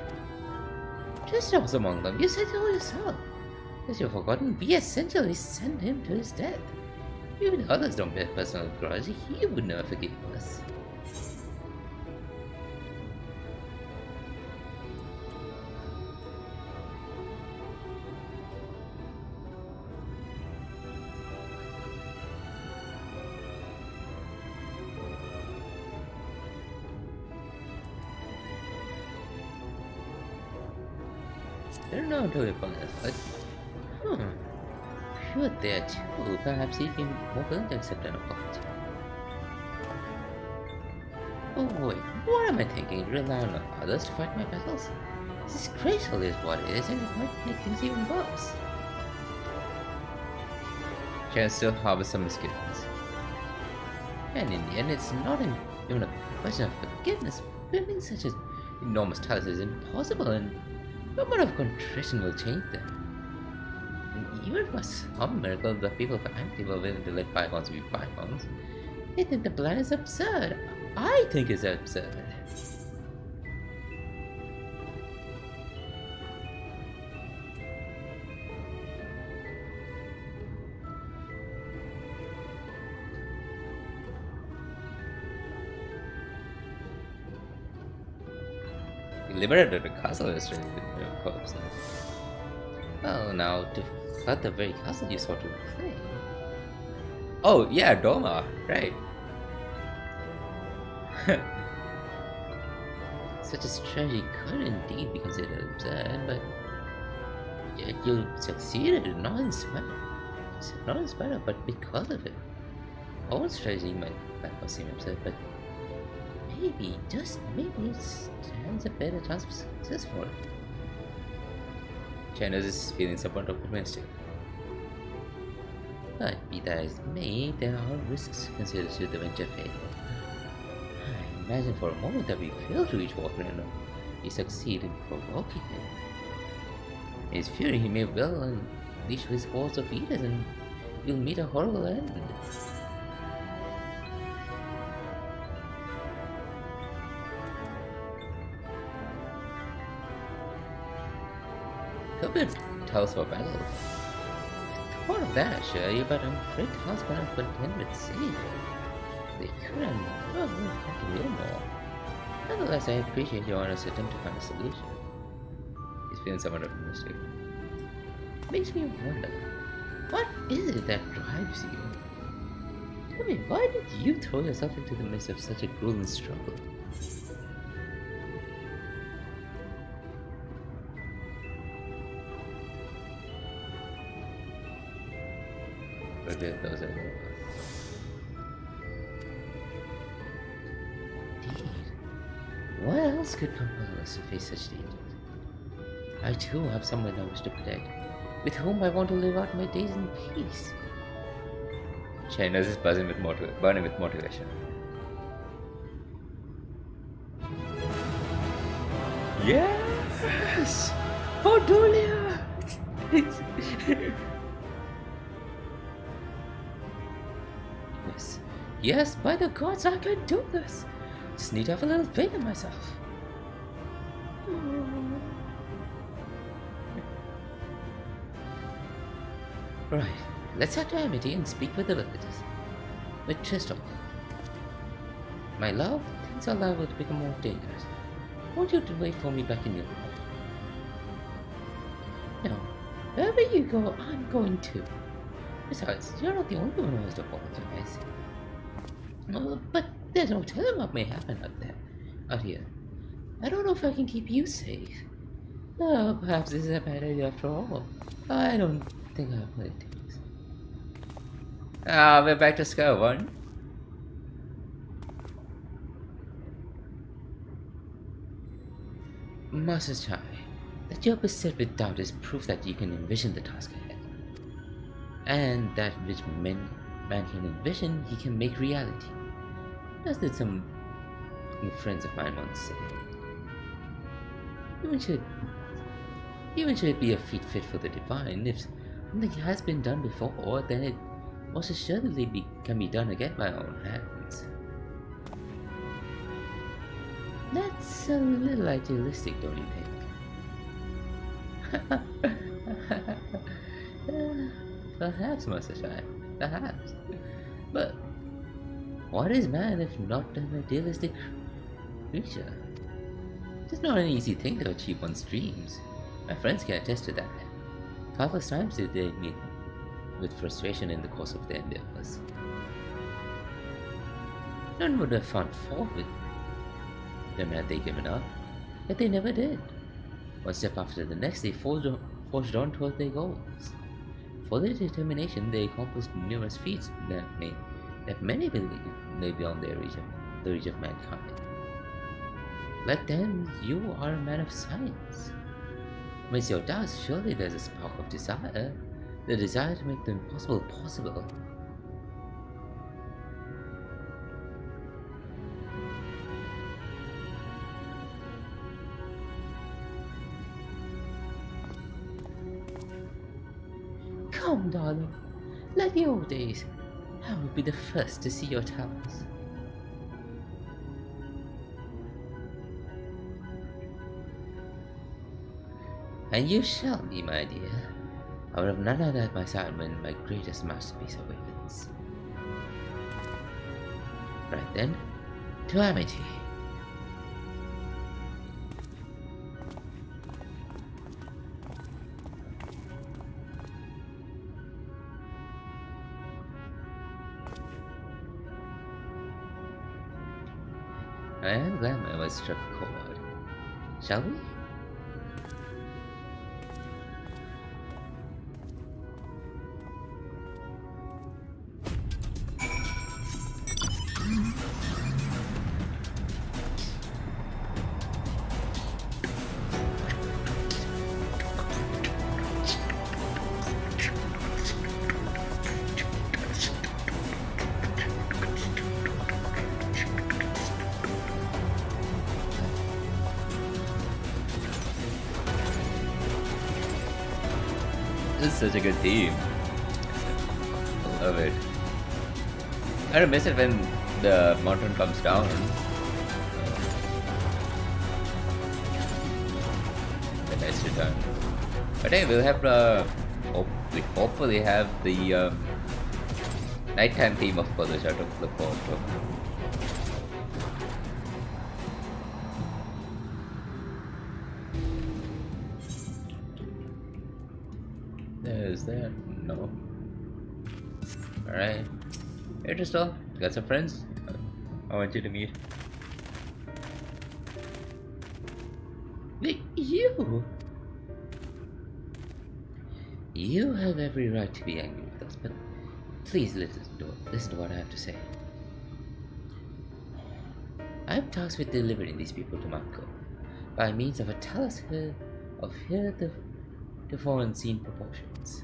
Just was among them, you said so yourself. As you've forgotten, we essentially sent him to his death. Even if others don't bear personal grudge, he would never forgive us. I don't know until we find this, but sure there too. Perhaps he'd be more willing to accept an apology. Oh wait, what am I thinking? Rely on others to fight my battles? Disgraceful is what it is, and it might make things even worse. Chance still harbors some misgivings. And in the end, it's not even a question of forgiveness. Building such an enormous task is impossible, and no amount of contrition will change them. And even for some miracle, the people of Amity were willing to let bygones be bygones. They think the plan is absurd. I think it's absurd. Liberated the castle yesterday with your corpse. Well, now to flood the very castle you sought to reclaim. Oh yeah, Doma, right. Such a strategy could indeed be considered absurd, but yet you succeeded, not in spite of, but because of it. Our strategy might seem absurd, but maybe, just maybe, it stands a better chance of success for it. China is feeling somewhat optimistic. But be that as it may, there are risks considered should the venture fail. I imagine for a moment that we fail to reach Walker you succeed in provoking him. In his fury, he may well unleash his hordes of eaters and you'll meet a horrible end. Hilbert tells for battle. Thought of that, sure you, but I'm afraid the house cannot contend with city. They couldn't have to hear more. Nonetheless, I appreciate your honest attempt to find a solution. He's feeling somewhat optimistic. Makes me wonder, what is it that drives you? Tell me, why did you throw yourself into the midst of such a grueling struggle? Indeed. What else could compel us to face such dangers? I too have someone I wish to protect, with whom I want to live out my days in peace. Shayna's is burning with motivation. Yes! Fordulia! Yes, by the gods, I can do this. Just need to have a little faith in myself. Right, let's head to Amity and speak with the villagers. With Tristal. My love, things are liable to become more dangerous. I want you to wait for me back in your room. No, wherever you go, I'm going too. Besides, you're not the only one who has to apologize. But there's no telling what may happen out here. I don't know if I can keep you safe. Perhaps this is a bad idea after all. I don't think I have what it takes. We're back to square one. Master Chai, that you're beset with doubt is proof that you can envision the task ahead. And that which man can envision, he can make reality. As did some friends of mine once say. Even should it be a feat fit for the divine, if something has been done before, then it most assuredly can be done again by our own hands. That's a little idealistic, don't you think? Perhaps, Master Shai, perhaps. But what is man if not an idealistic creature? It's not an easy thing to achieve one's dreams. My friends can attest to that. Countless times did they meet with frustration in the course of their endeavors. None would have found fault with them had they given up, yet they never did. One step after the next, they forged on toward their goals. For their determination, they accomplished numerous feats that many believe lay beyond the reach of mankind. Like them, you are a man of science. Amidst your doubts, surely there's a spark of desire, the desire to make the impossible possible. Come, darling, like the old days, I will be the first to see your talents. And you shall be, my dear. I would have none other at my side when my greatest masterpiece awakens. Right then, to Amity. I am glad my words struck a chord. Shall we? is such a good team. I love it. I don't miss it when the mountain comes down. The nice return. But hey, we'll have we hopefully have the nighttime theme of Polish out of the photo. Is there? No. Alright. Hey Tristal, got some friends? I want you to meet. You! You have every right to be angry with us, but please listen to what I have to say. I am tasked with delivering these people to Mako by means of a talisman of the foreign scene proportions.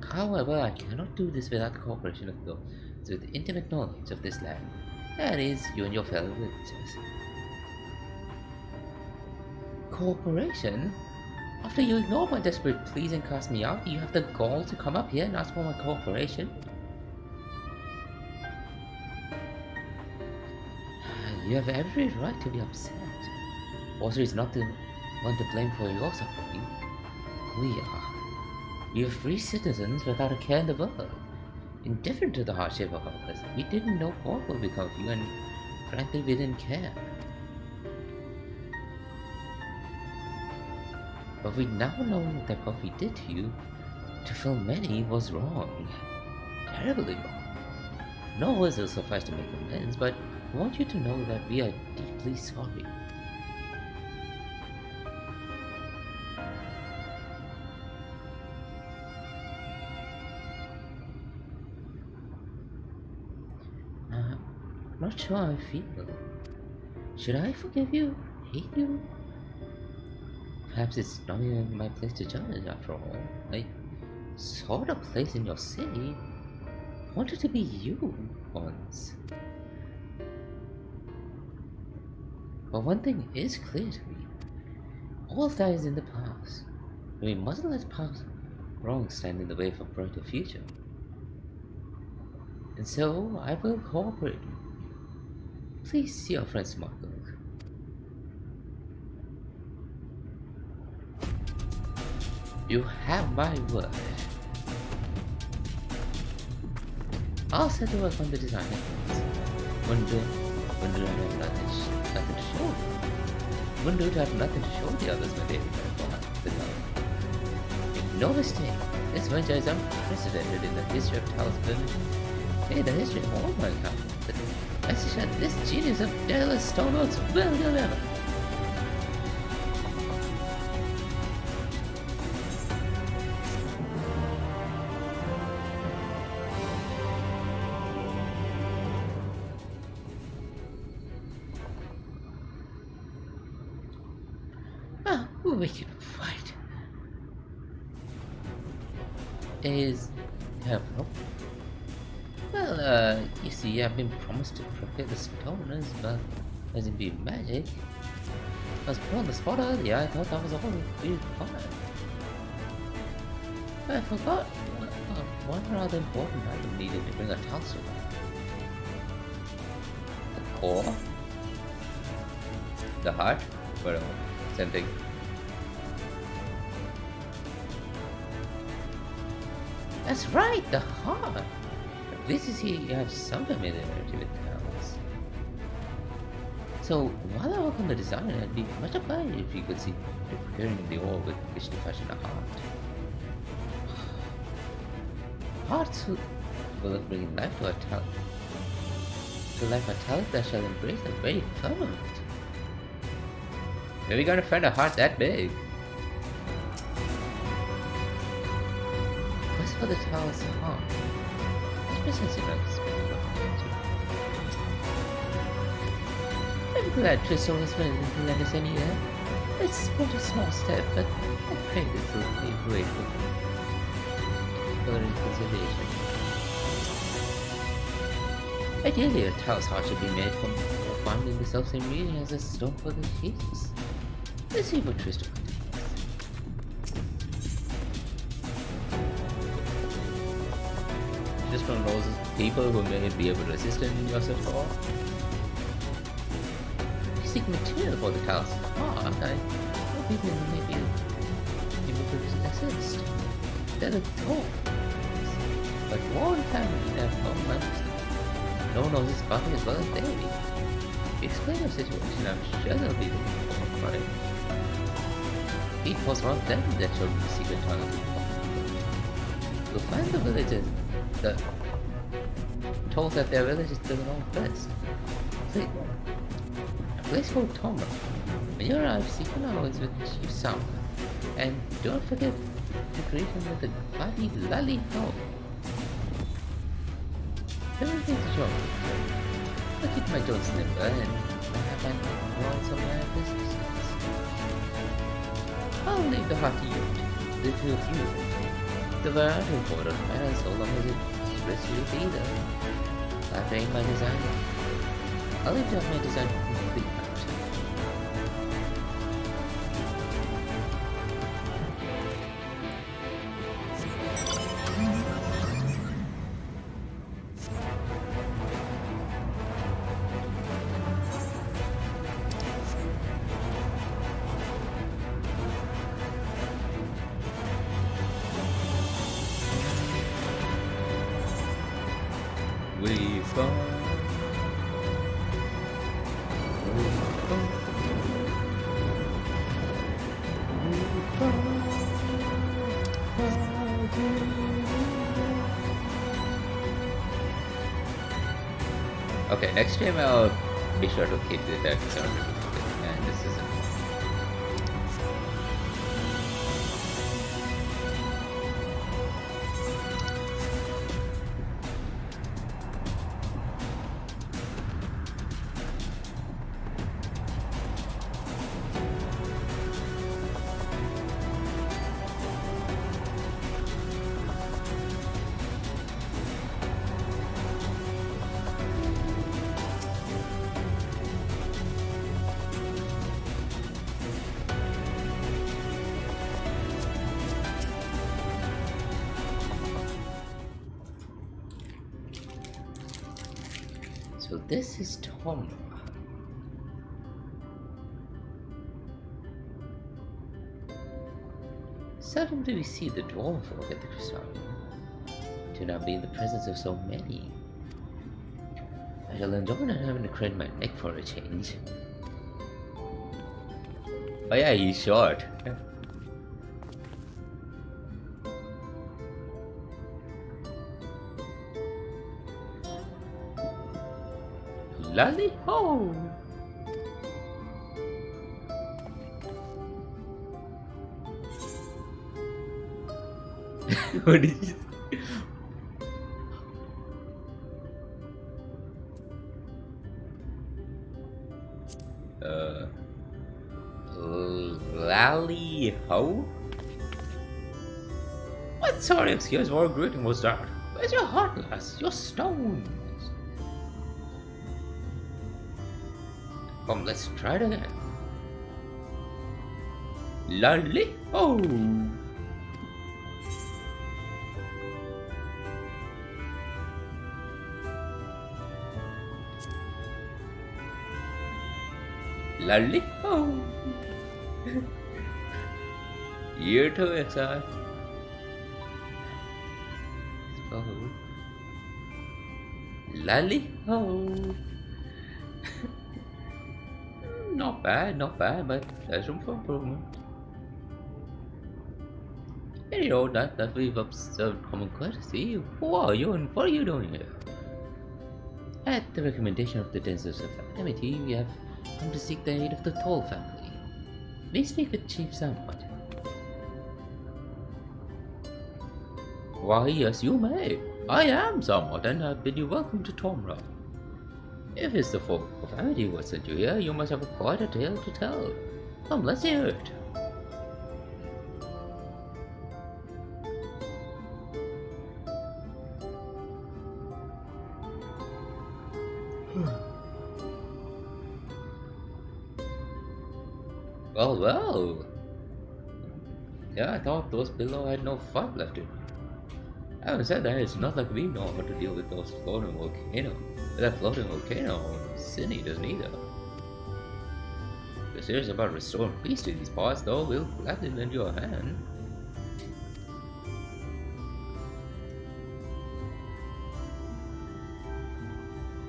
However, I cannot do this without the cooperation of those with intimate knowledge of this land. That is, you and your fellow villagers. Cooperation? After you ignore my desperate pleas and cast me out, you have the gall to come up here and ask for my cooperation? You have every right to be upset. Water is not the one to blame for your suffering. We are. We are free citizens without a care in the world. Indifferent to the hardship of others. We didn't know what would become of you, and frankly we didn't care. But we now know that what we did to you, to fill many, was wrong. Terribly wrong. No words will suffice to make amends, but I want you to know that we are deeply sorry. Not sure how I feel. Should I forgive you? Hate you? Perhaps it's not even my place to judge after all. I saw the place in your city. Wanted to be you once. But one thing is clear to me. All that is in the past. We mustn't let past wrong stand in the way of a brighter future. And so I will cooperate. Please see your friends, Marco. You have my word. I'll set to work on the design efforts. Wouldn't do to have nothing to show. Wouldn't do to have nothing to show the others when they return the town. Make no mistake, this venture is unprecedented in the history of Taos Village. Hey, the history of all mankind. This genius of Daedalus Stoneworks will deliver. We can fight. Is have hope? Well, you see, I've been promised to prepare the stoners, but hasn't been magic. I was put on the spot earlier. I thought that was all we fine. I forgot one rather important item needed to bring a task around. The core, the heart, whatever, same thing. That's right, the heart! At least you see you have some familiarity with towns. So, while I work on the design, I'd be much obliged if you could see you preparing the ore with which to fashion a heart. Hearts will bring life to a talent. To life a talent that shall embrace the very firmament. Maybe we're gonna find a heart that big. For the tower's heart. It's precisely like this. I'm glad Tristan was willing to lend us any air. It's but a small step, but I pray this will be grateful for the reconciliation. Ideally, a tower's heart should be made from finding the self-same meaning as a stone for the Jesus. Let's see what Tristan can do. just from those people who may be able to assist in your search for? You seek material for the task. Ah, okay. What people may be able to assist? They're the Dwarves. But one family have no money. No one knows this body as well as Davy. Explain your situation, I'm sure they'll be looking for it. It was one of them that showed me the secret tunnel. You'll find the villagers that told that their village is to the northwest. See, a place called Tomra. When you arrive, seek an always with Chief Sam. And don't forget to greet him with a bloody lolly hole. Everything's a joke. I'll keep my jaws nimble and I can roll some of my business. I'll leave the heart to you. The two of you. The variety of order matters so long as it risks you to either. I've trained my designer. I'll leave to have my design complete out. We've gone. Okay, next stream I'll be sure to keep the deck started. And this is it. So this is Tom. Seldom do we see the dwarf folk at the crystal. To not be in the presence of so many. I shall enjoy not having to crane my neck for a change. Oh yeah, he's short. Lolly ho! What did you say? Lally ho? What sort of excuse for a greeting was that? Where's your heart, lass? Your stone. Come, let's try it again. Lolly ho! Lolly ho! You too, XI. Oh. Lolly ho! Not bad, but there's room for improvement. Any road that we've observed common courtesy. Who are you and what are you doing here? At the recommendation of the Dancers of Amity, we have come to seek the aid of the Toll family. May I speak with Chief Samwat? Why, yes, you may. I am Samwat, and I bid you welcome to Tomra. If it's the folk of Amity what sent you here, you must have quite a tale to tell. Come, let's hear it. Well. Yeah, I thought those below had no fight left in them. Having said that, it's not like we know how to deal with those floating volcano. That floating volcano, Sydney doesn't either. If you're serious about restoring peace to these parts, though, we'll gladly lend you a hand.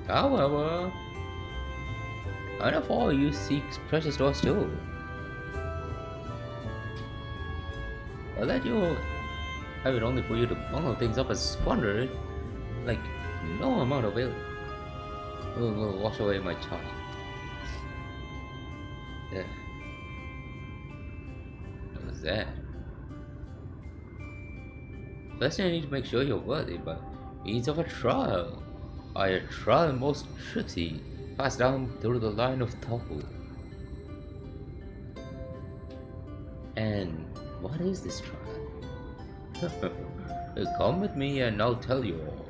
However, I know all you seek precious stores too. I'll let you have it only for you to bundle things up and squander it. Like, no amount of it will wash away my charge. Yeah. What was that? First, I need to make sure you're worthy, but means of a trial. A trial most tricksy, passed down through the line of Topple. And what is this trial? Come with me and I'll tell you all.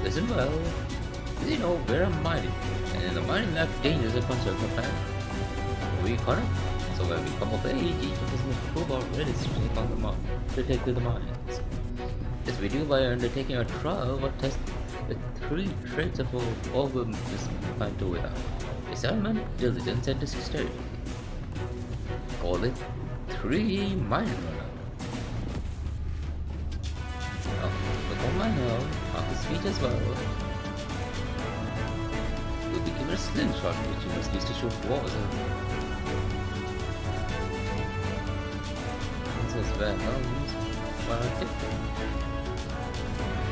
Listen well, you know we're a mining, and the mining life dangers a concern for family. We connect, so when we come of age, each of us must prove our readiness to take on the mine, to take to the mines. This we do by undertaking a trial or test the 3 traits of all women this find to without: discernment, diligence, and dexterity. Call it 3 mining runner. Look on my now, on his feet as well. You'll be given a slingshot which you must use to shoot walls. This is well,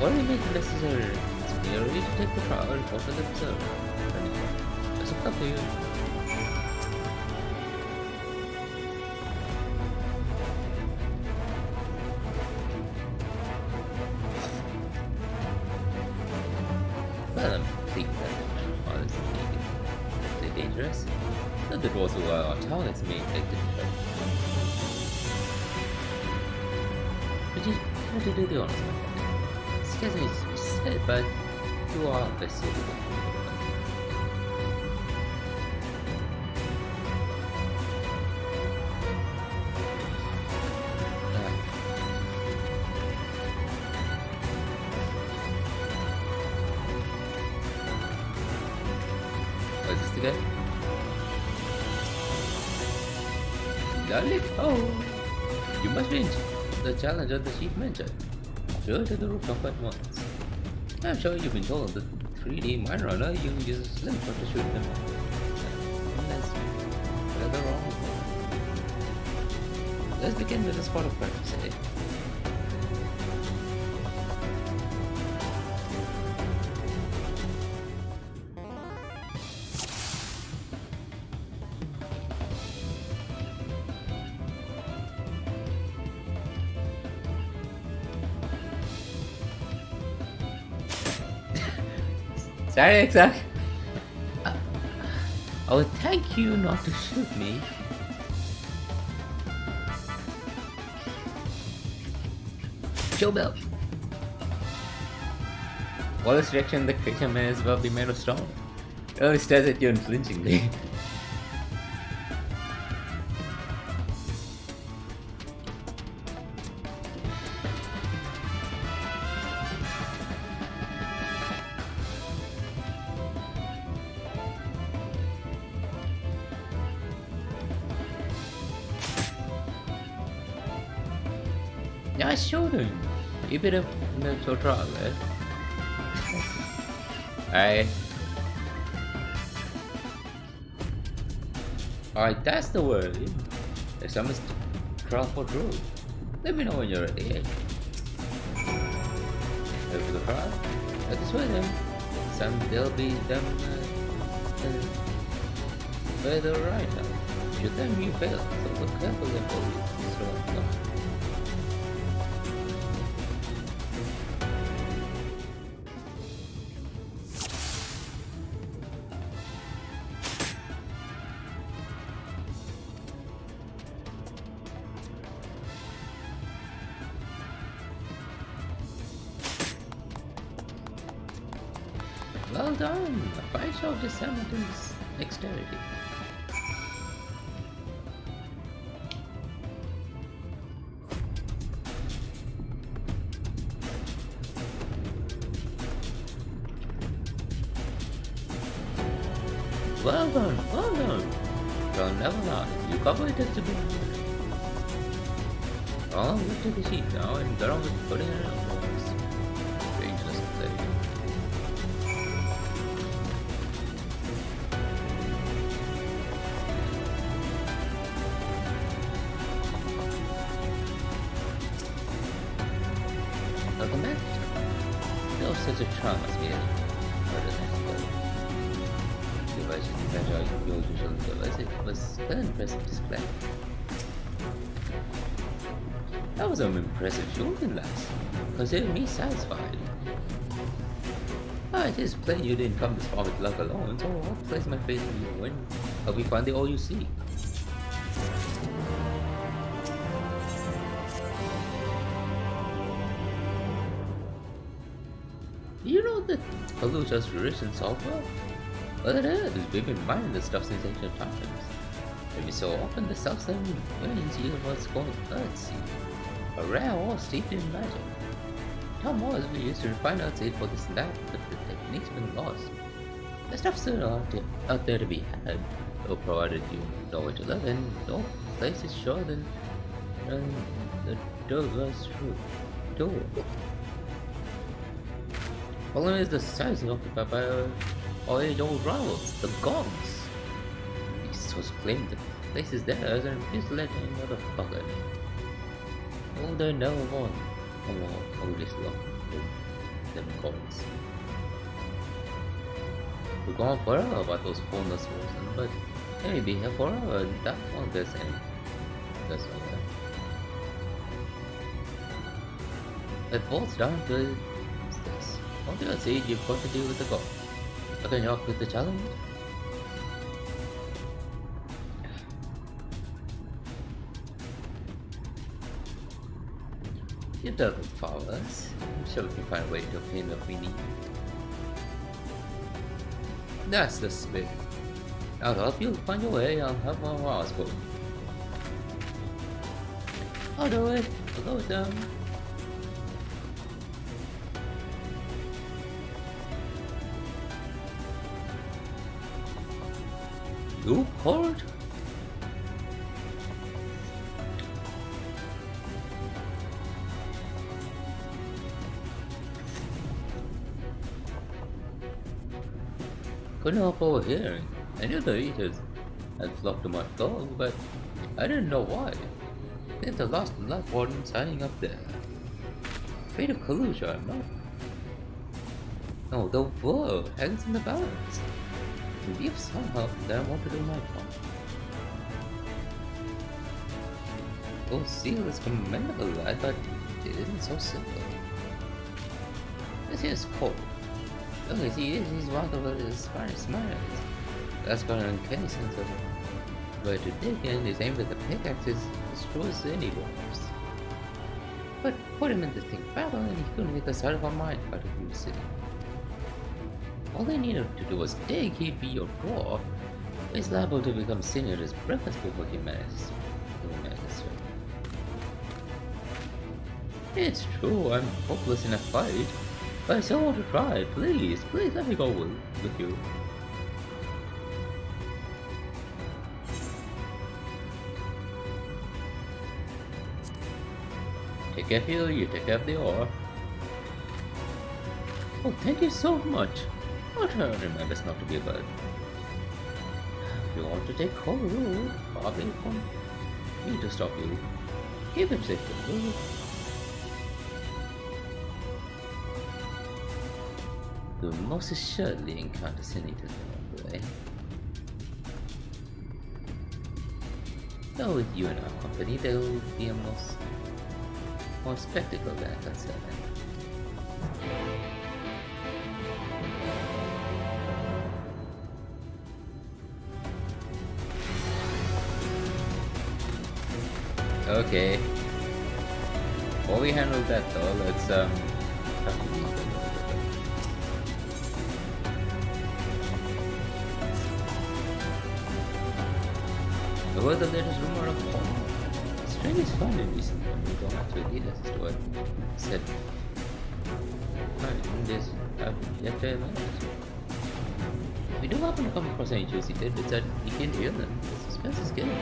what do you make necessary? It's merely to take the trial and report to the observer. It's up to you. Well, I'm thinking that honestly, they're dangerous. Not the dwarves who are our targets may take the trial. But you do the honest one. Scares me to say, but you are best suited. Is this the guy? Darling? Oh, you must win the challenge of the chief mentor. Show to the rooftop at once. I'm sure you've been told that 3D mine runner you use a slingshot to shoot them. Unless rather wrong. Let's begin with a spot of practice, eh? Sorry, exact. I would thank you not to shoot me. Show belt. All this direction, the creature may as well be made of stone. It only stares at you unflinchingly. Yeah, I showed him. You better no trial, eh? Alright. Alright, that's the word. If someone's trial for true, let me know when you're ready, eh? Over the trial. Let this way then. Some they'll be them Further right out. Should then you fail, so look carefully before you start flying. Well done! A fine show of discernment and dexterity. Well done, well done! Don't never lie, you covered it to be. Oh, look to the sheet now and get on with putting it on boards. Dangerous play. Welcome back. Still such a charm must be it. Your usual device, it was an impressive display. That was an impressive shooting, lass. Consider me satisfied. It is plain you didn't come this far with luck alone, so I'll place my faith in you and help you find the all you seek. Do you know that Fallujah's rich in sulfur? Well, it is. We've been mining this stuff since ancient times. Every so often, the self-same winds yield what's called Earthseed, a rare ore steeped in magic. Tom was we used to refine Earthseed for this lab, but the technique's been lost. The stuff's still out there to be had, though provided you know where to live, and no place is sure than the Dover's door. Problem is the size is occupied by our age-old rivals, the gods. Beast was claimed the place is theirs and refused to let any motherfucker. All they know of all this long them gods. We're gone forever about those formless frozen, but they may be here forever and that won't there's any. That's all that. It boils down to this. What do I say you've got to deal with the god? Can you help with the challenge? You've dealt with followers. I'm sure we can find a way to obtain what we need. That's the spirit. I'll help you find your way. I'll help my horse go. I'll do it. I'll go with them. You called? Couldn't help overhearing. I knew the eaters had flocked to my goal, but I didn't know why. There's the lost life warden signing up there. Fate of Fallujah, I'm not. No, the world hangs in the balance. Maybe if somehow then I want to do my part. Oh, seal is commendable, lad, but it isn't so simple. This here's cold. Look as he is, he's one of his finest minds. That's got an uncanny sense of where to dig in. His aim with the pickaxe is destroys any walls. But put him in the thick battle and he couldn't hit the side of our mine out of your city. All they needed to do was dig, he'd be your dwarf. He's liable to become senior at his breakfast before he manages to. It's true, I'm hopeless in a fight, but I still want to try. Please let me go with you. Take care of you take care of the ore. Oh, thank you so much. I'll try to remember not to be a bird. If you want to take hold, probably from me to stop you. Keep him safe, will you? You will most assuredly encounter Sinita along the way. Though with you in our company, there will be a more spectacle than concern. Okay. Before we handle that though, let's what was the latest rumor of home? String is found in recent memory. We don't actually need us to what said. This yet to evaluate. If we do happen to come across any juicy tidbits that we can hear them, the suspense is killing me.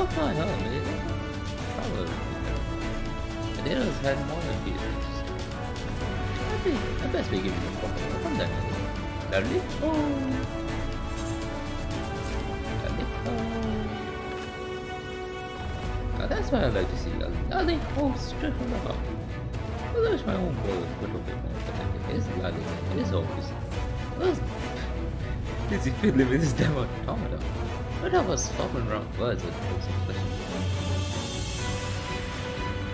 Fine, huh? Probably. Potatoes had more than pieces. I best be giving you a proper from that. Lovely. Now that's what I like to see. Lovely. Straight from the heart. Well, there's my own boy with a little bit more, but it is lovely. It is always. Well, is he fiddling with his damn automata? But I was swapping around words with some questions.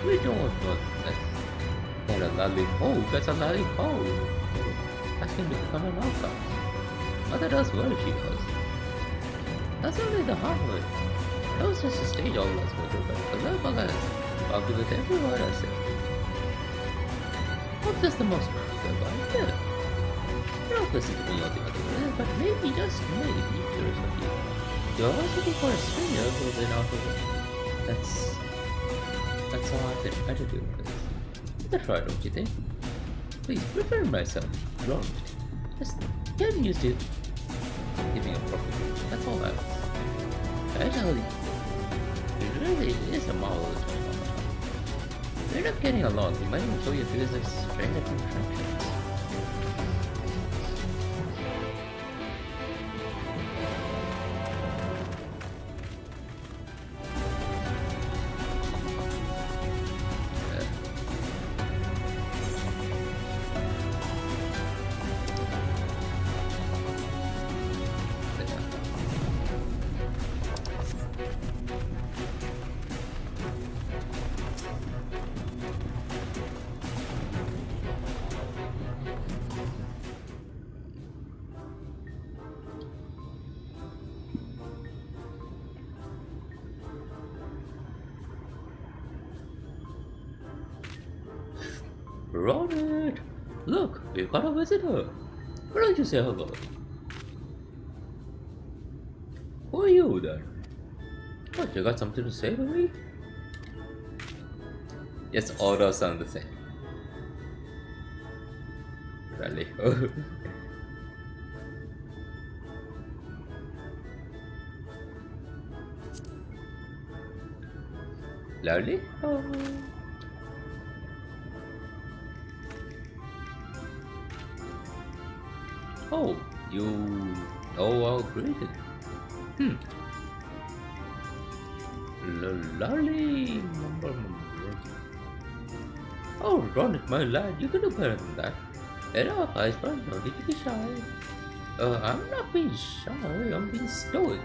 We don't know that. Got a lollipop. That's a lollipop. Asking to become an outcast. Mother does well, she does. That's only the hard way. That was just a stage all that's going to be. The level is. I'll give it every word I say. Not just the most practical idea. You don't listen to me all the other way, but maybe, just maybe, curious of you. You're always looking for a stranger who's in out of it. That's how I do this. That's right, don't you think? Please, prefer myself. Don't. Just get used to giving a proper name. That's all I want. I tell you, it really is a marvel of time. We're not getting along. You might even show your feelings like stranger contractions. Norvrandt! Look, we've got a visitor. Why don't you say hello? Who are you then? What, you got something to say to me? Yes, all those sound the same. Really? Lovely? Oh, you know how greeted. Lolly. Oh, run it, my lad. You can do better than that. Head up, eyes front. No need to be shy. I'm not being shy. I'm being stoic.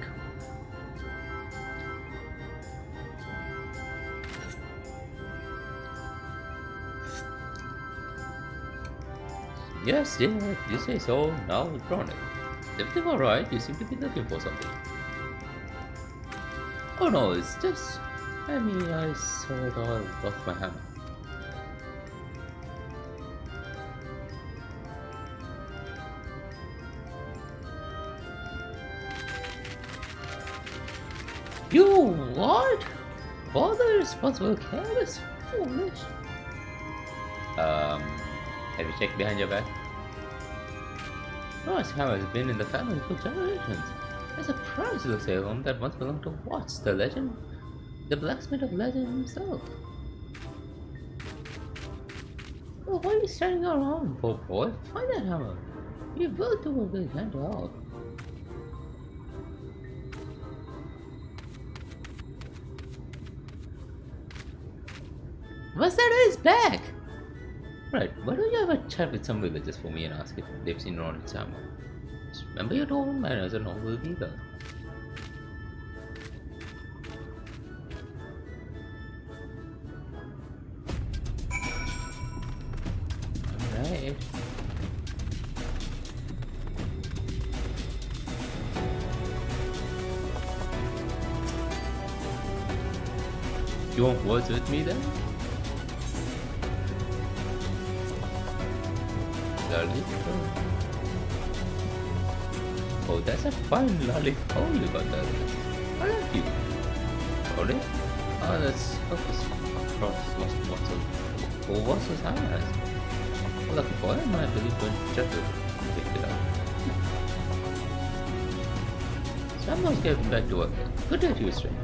Yes, dear, if you say so. Now, drawn it. Everything alright? You seem to be looking for something. Oh no, it's just... I mean, I sort of lost my hammer. You what? Father responsible careless? Foolish. Have you checked behind your back? Oh, this hammer has been in the family for generations. There's a priceless heirloom that once belonged to Watts, the legend, the blacksmith of legend himself. Well, why are you standing around, poor boy? Find that hammer. We will do what we can to help. Masada is back! Right, why don't you have a chat with some villagers for me and ask if they've seen Norvrandt? Remember you told him as a noble leader. Alright. You want words with me then? Lollipop. Oh, that's a fine lollipop you got there. I like you. Got it? Oh, that's what's his eyes? Oh, lucky boy, I might believe when Jethro picked it up. So I'm not getting back to work. Good day to you, stranger.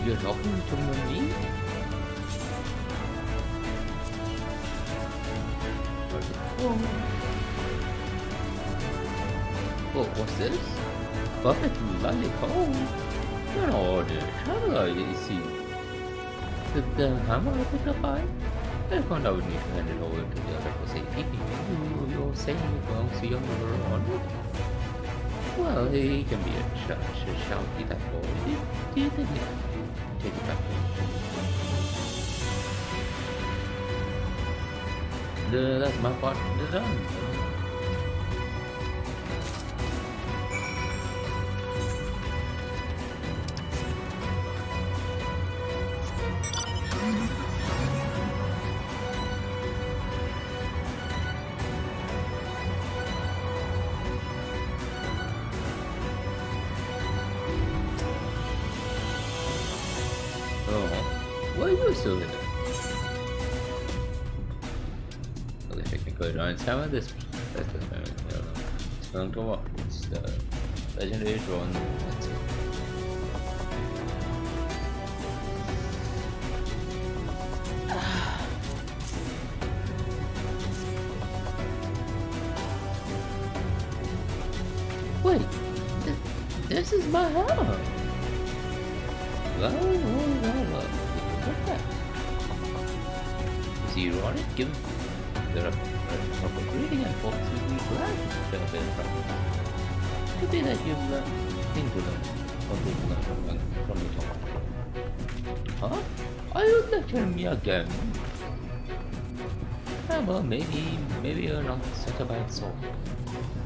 You're talking to me? Oh, what's this? Perfect lollipop. You're an ordinary traveler, you see. The hammer I picked up by? I found I would need to hand it over to the other for safekeeping. You're saying it belongs to your owner? Well, he can be a shouty that boy. Do you think he can take it back? That's my part done. What are you still in it? Okay, technically, don't have this. That's the moment. It's going to what? It's the legendary drone. That's it. Wait, this is my hammer. Well. What's that? Is he ironic? Give the proper greeting and folks will be glad to have their problems. Could be that you've learned things to learn from the top. Huh? Are you lecturing me again? Well, maybe you're not such a bad soul.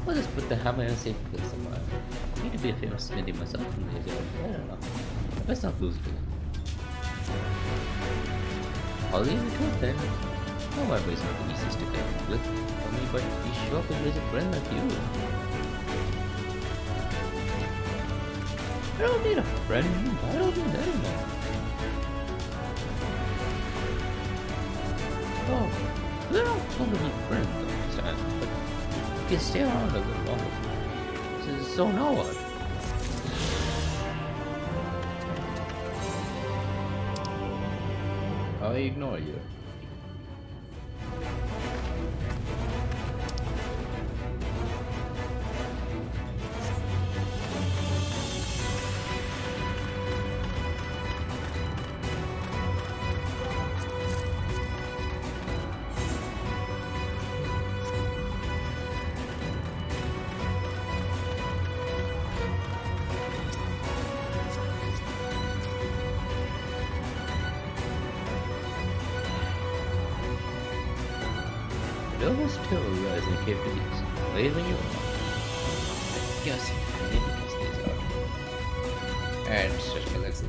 I'll just put the hammer in a safe place somewhere. I need to be a famous smithy myself in the days of I don't know. I best not lose it again. I'll leave it to it then. No, my boy's not the easiest to get with for me, but he sure could raise a friend like you. I don't need a friend. I don't need anyone. Oh, they're not totally friends, I understand, but you can stay around a little longer. So now what? I ignore you. There was still rising capabilities. Even you are. Yes, I need to test these out. And such collects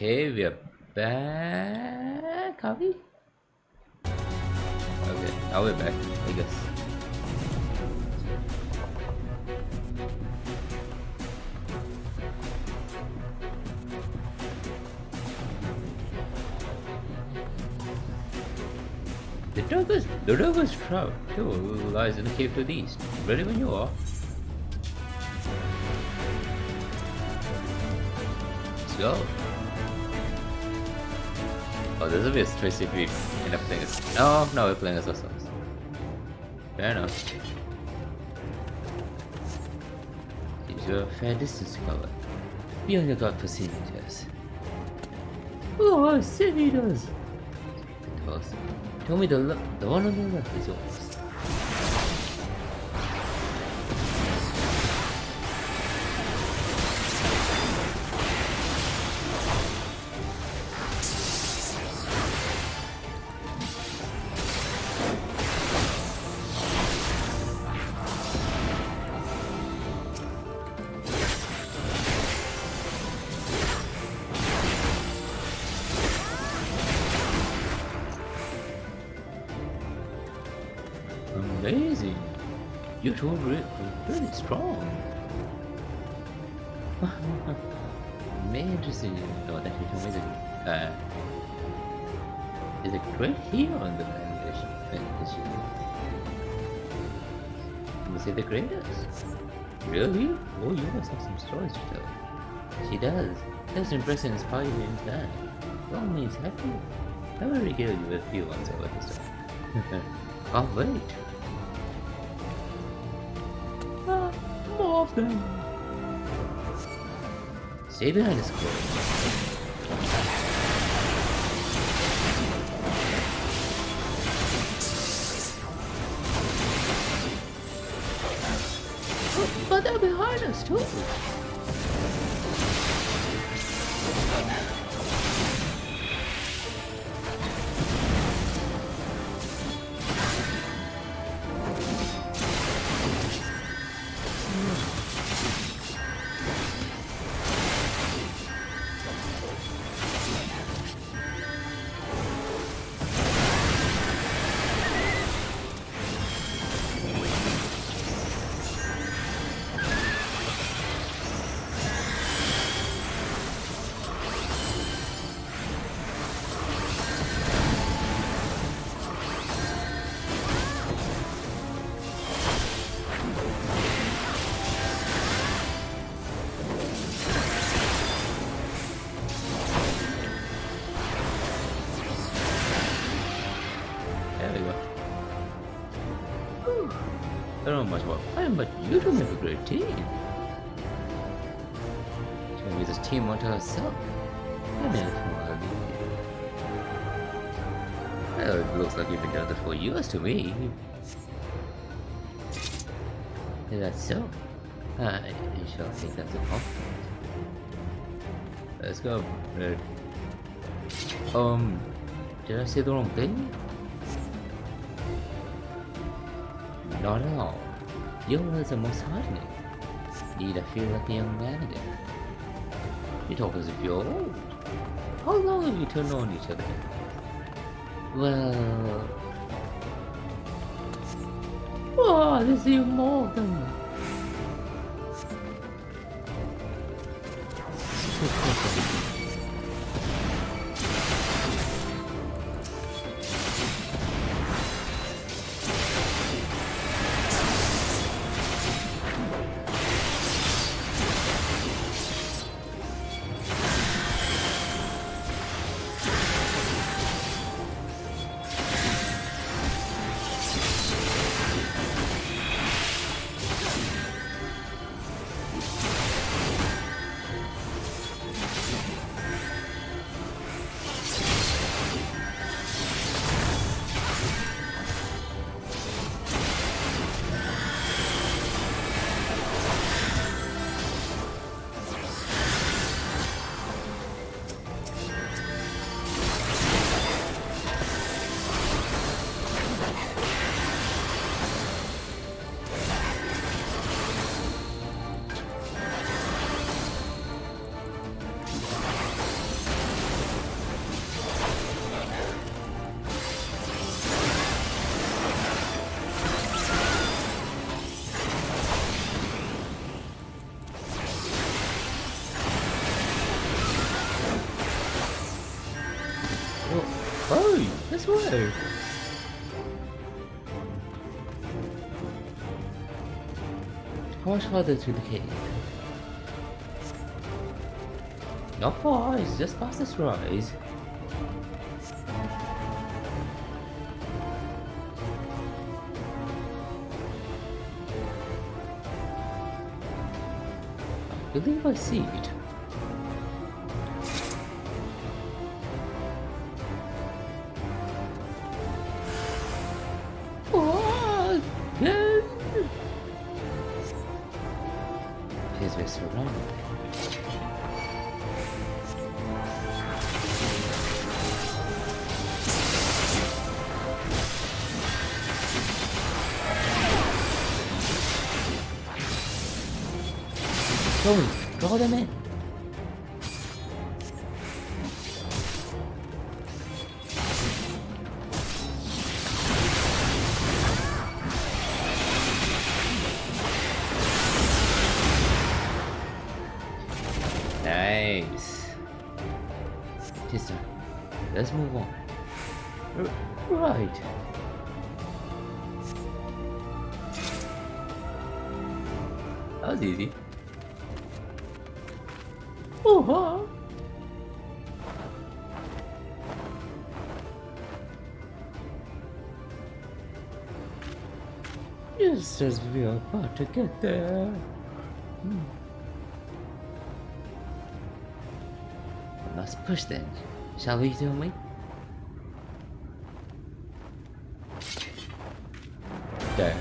Okay, we are back. Are we? Okay, now we're back, I guess. The Douglas trout too lies in the cave to the east. Ready when you are. Let's go. Oh, this will be a stress if we end up playing as... No, we're playing as ourselves. Fair enough. Gives you a fair distance to cover. Beyond your God-foreseen meters. Oh, I said he does! Tell me the one on the left is yours. Amazing! You're really strong. May interesting to know that you're amazing. Is it great here on the plantation? You say the greatest? Really? Oh, you must have some stories to tell. She does. That's impressive and inspire you in that. Well means happy. I will regale you with a few ones over this time. Can't wait. More of them. Stay behind the scroll. Oh, but they're behind us too. I don't know much about fighting, but you two make a great team. She can use this team onto herself. I mean, well, it looks like you've been doing this for years to me. Is that so? I shall think that's a compliment. Let's go, Red. Did I say the wrong thing? Not at all. Your words are most heartening. Indeed, I feel like a young man again. You talk as if you're old. How long have you turned on each other? Well... Oh, this is even more than... Bro, this way. How much farther to the cave? Not far, it's just past this rise. I believe I see it. Oh, again! His way surrounded. Chloe, draw them in. Nice. This time, let's move on. Right. That was easy. Oh, just as we are about to get there. Let's push then, shall we, Zoe? There.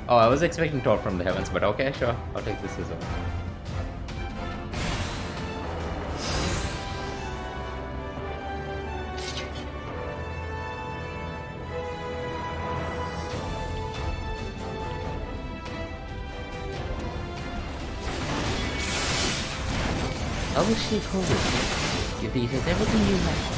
Oh, I was expecting Thor from the heavens, but okay, sure. I'll take this as well. I will shake over. Give these as everything you have.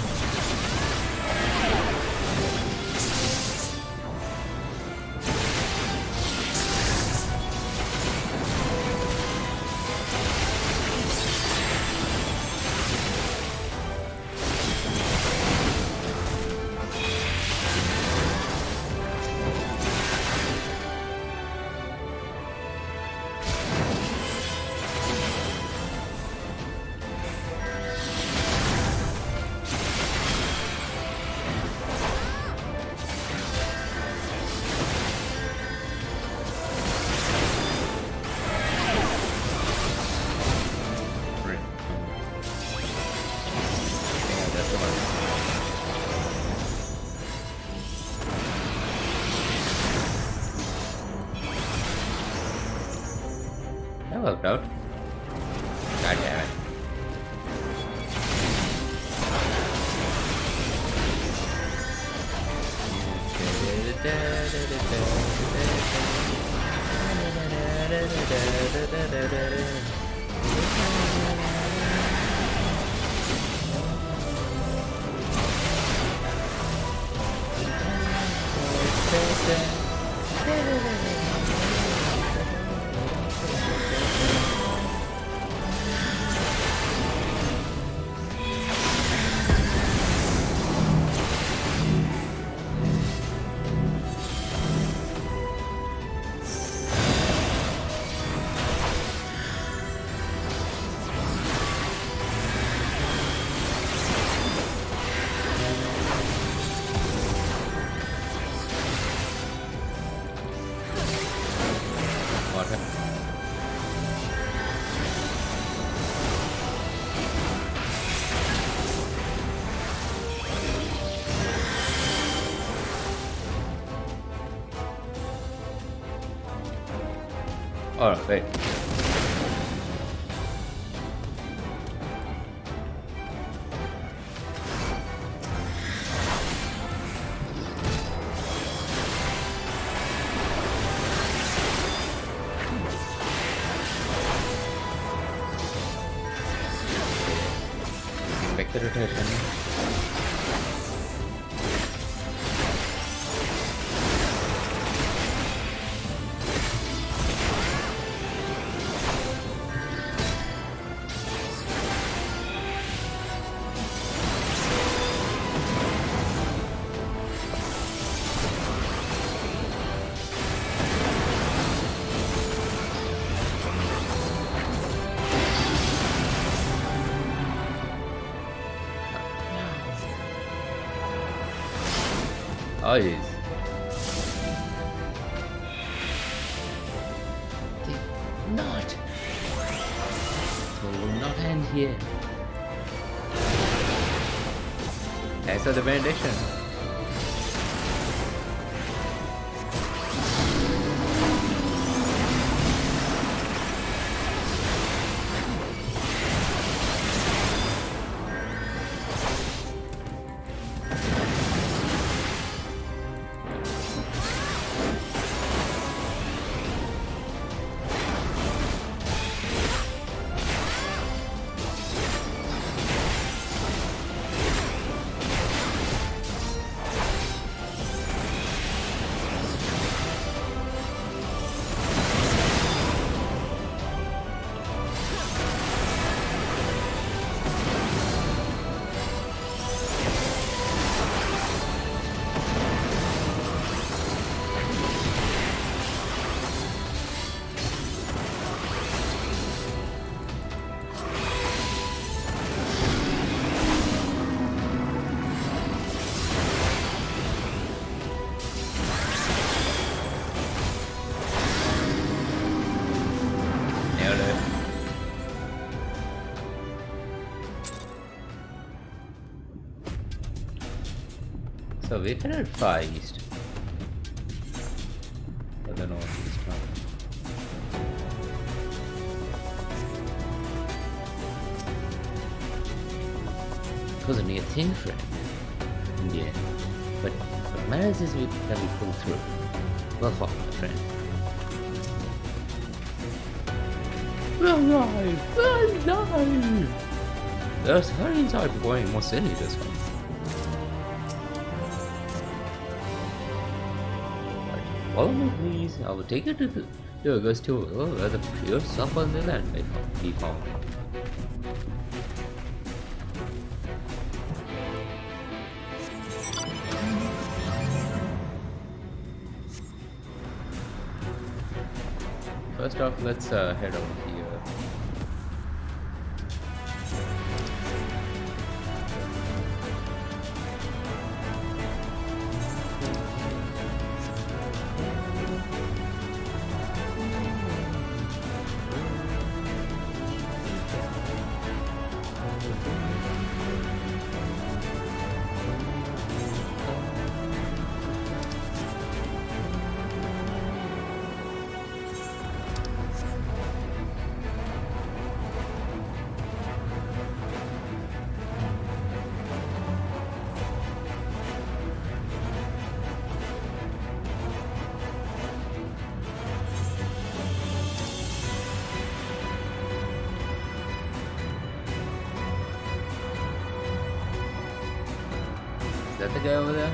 That worked out. God damn it. Alright, wait. Back to rotation. eyes. Think not. It will not end here. Thanks for the benediction. So we cannot far east. Or the northeast now. It was a near thing, friend. In the end. But what matters is that we pull through. Well fought, my friend. Alive! Alive! There's her inside before any more silly this one. Follow me, please. I will take you to the Augusta where the pure supper in the land may be found. First off, let's head over here. Is that the guy over there?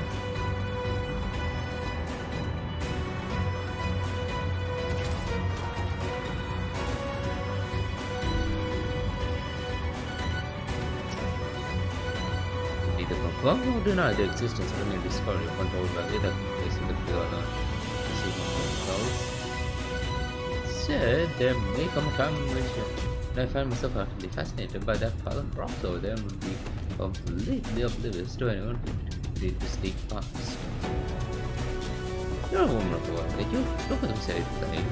Either confirm or deny the existence of any discovery controlled by either place in the field or said there may come a time in which I find myself utterly fascinated by that pile of rocks over there and would be completely oblivious to anyone who did this deep past. You're a woman of the world, did you? Look at them say thing.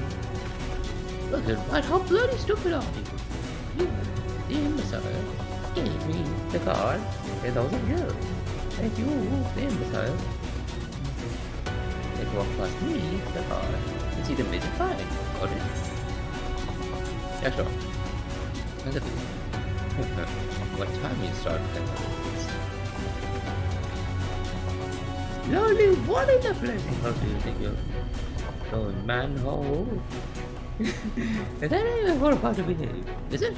Look at right, how bloody stupid are you? You, the imbecile, gave me the card 10,000 euros. And you, the imbecile, they walk past me, the card, and see the major fine. Got it? Yeah, sure. Another what time you start playing this? Lonely, what in the place? How do you think you're going manhole? Is that even what about to behave? Is it?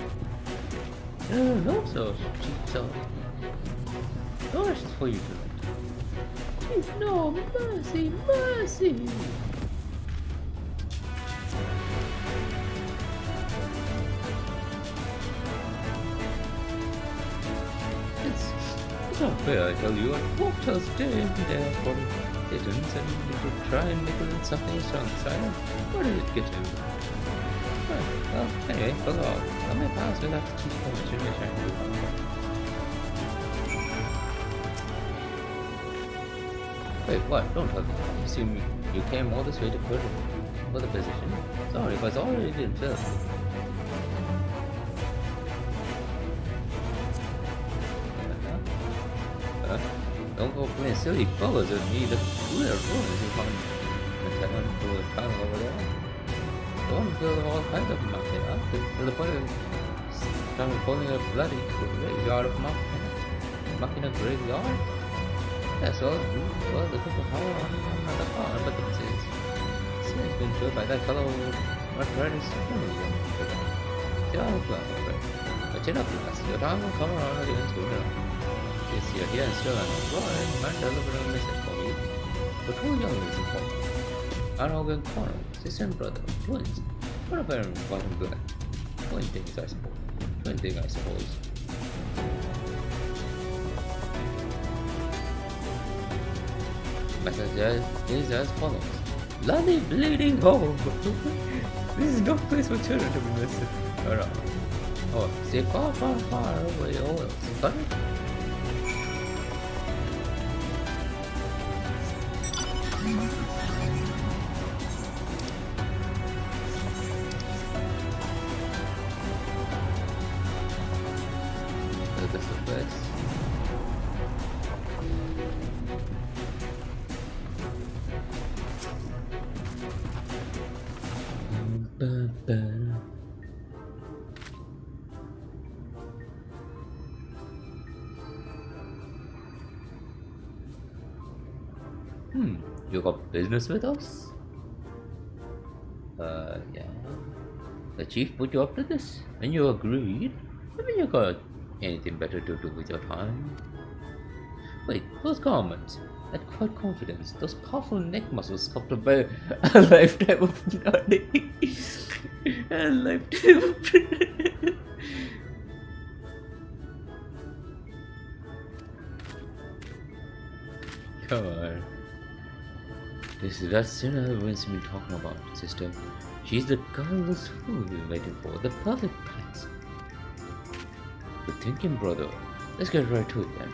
No, so cheap so. No questions for you tonight. No, mercy, mercy! It's not fair, I tell you. I walked us down there for kittens and we could try and nibble at something strong side. What did it get to? Well, anyway, fuck off. I may pass without the chief permission which I do. Wait, what? Don't tell me. You assume you came all this way to put for the position? Sorry, it was already been filled. Don't go playing silly colors with me. The cooler rules you find the talent to a panel over there. Don't build all kinds of machina to the point of pulling a bloody graveyard of machina graveyard. That's all. Well, the people power on the car, but the disease has been killed by that fellow arthritis. But chin up, class. Your time will come around again sooner. This year here and still unemployed, might deliver a message for me. But who young is important? Arrogant corner, sister and brother, twins. What a very important good. Twin things, I suppose. Message is as follows. Bloody bleeding hole! This is no place for children to be missing around. Oh, stay far, far, far away. Oh, got it? This is the best. You got business with us? Yeah. The chief put you up to this, and you agreed? I mean, you got anything better to do with your time? Wait, those garments, that quiet confidence, those powerful neck muscles sculpted by a lifetime of nodding. A lifetime of... Come on. This is that sinner everyone's been talking about, sister. She's the girl's fool we've been waiting for, the perfect balance. Good thinking, brother. Let's get right to it then.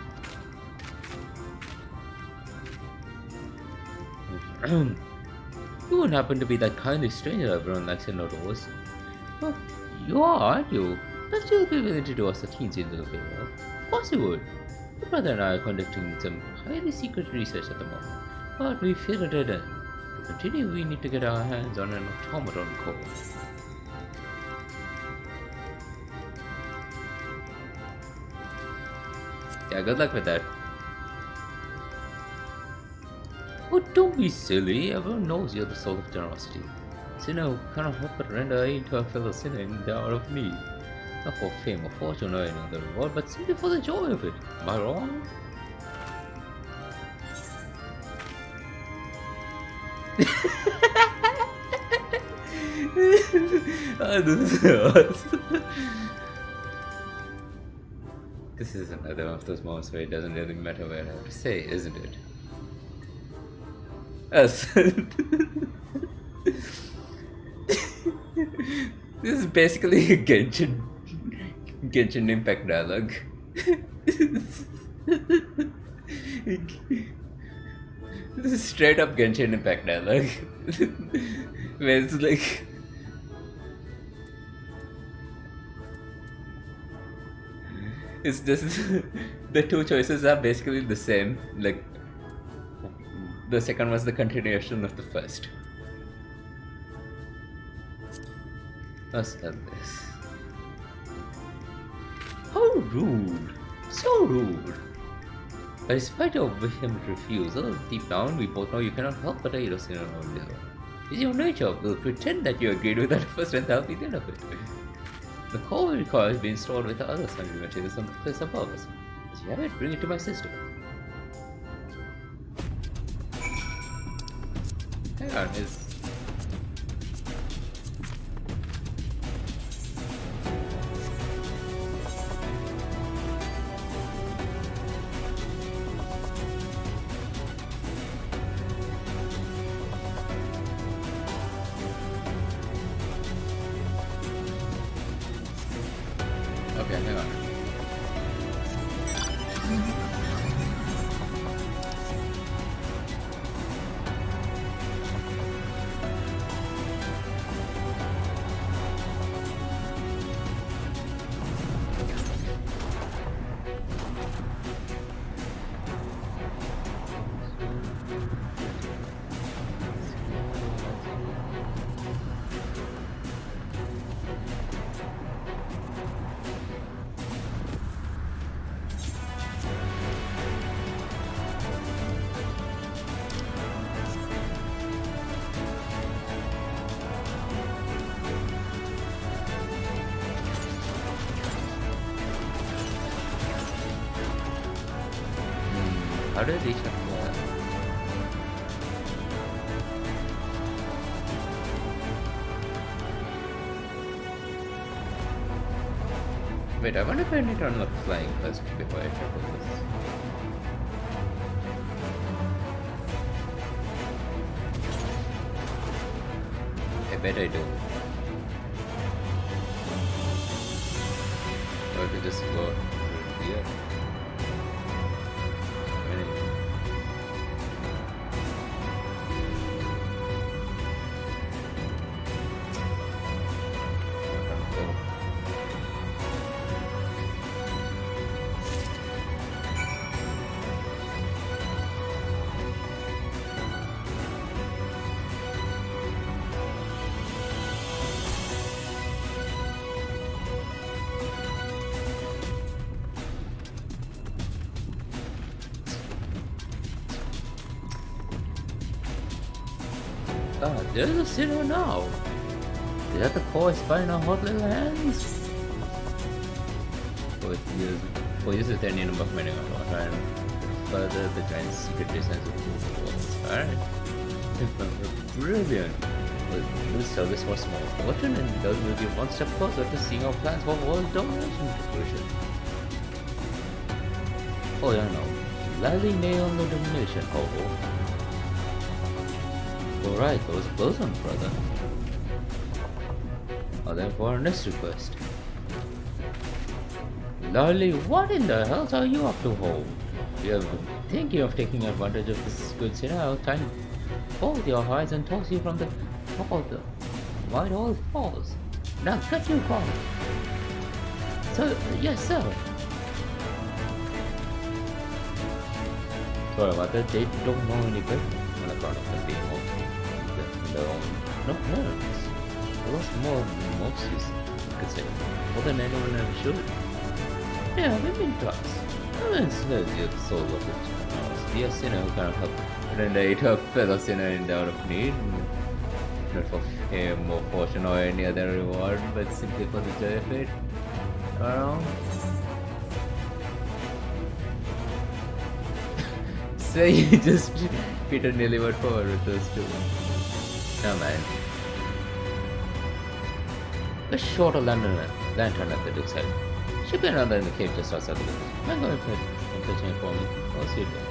You wouldn't happen to be that kind of stranger everyone likes in outdoors. Well, you are, aren't you? But you'll be willing to do us a teensy little favor. Of course you would. My brother and I are conducting some highly secret research at the moment. But we feel a dead end. To continue, we need to get our hands on an automaton core. Yeah, good luck with that. Oh, don't be silly. Everyone knows you're the soul of generosity. Sinner who cannot help but render aid to a fellow sinner in the hour of need. Not for fame or fortune or any other reward, but simply for the joy of it. Am I wrong? This is another one of those moments where it doesn't really matter what I have to say, isn't it? Yes. This is basically a Genshin Impact dialogue. This is straight up Genshin Impact dialogue. Where it's like... It's just... the two choices are basically the same. Like... The second was the continuation of the first. Let's add this. How rude! So rude! Despite your vehement refusal, deep down we both know you cannot help but aid us in our endeavor. It's your nature. We'll pretend that you agreed with that first and that'll be the end of it. The core will require to be installed with the other sundry materials on the place above us. As you have it, bring it to my sister. Hang on, is... Okay, hang on. How do I reach up there? Wait, I wonder if I need to unlock flying first before I tackle this. I bet I do. Or I could just go through here. God, there's a sinner now. Is that the core spy in our hot little hands? For use with any number of many or try and further the giant's secret designs of the walls. Alright. Brilliant. We'll service for small fortune and those will be one step closer to seeing our plans for world domination conclusion. Oh yeah, no. Lally nail on the domination, oh. Alright, those close on, brother. Now then for our next request. Lolly, what in the hell are you up to, ho? You're thinking of taking advantage of this good scenario, trying to fold your eyes and toss you from the top of the White Hall Falls. Now cut your call. So, yes sir. Sorry about that, they don't know any better on account of them being old. No parents. A lot more than most you could say. More than anyone ever should. Yeah, we've been class. No one knows you're the soul of the channels. Be a sinner who can't help render a fellow sinner in doubt of need. Not for fame or fortune or any other reward, but simply for the joy of it. Around. So you just Peter nearly went forward with those two. No man. A shorter lantern at the Duke's head. Should be another in the cave just outside the village. I'm going to fetch it for me. I'll see it there.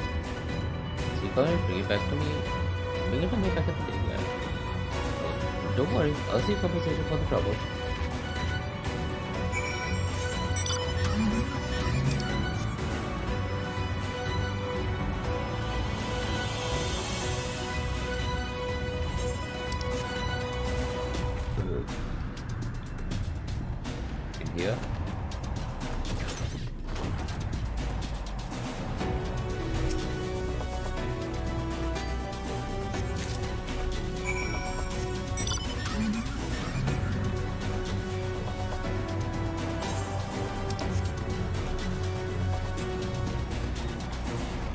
So you go and bring it back to me. Bring it to me back at the day, man. Oh, don't worry, I'll see compensation for the trouble. Here.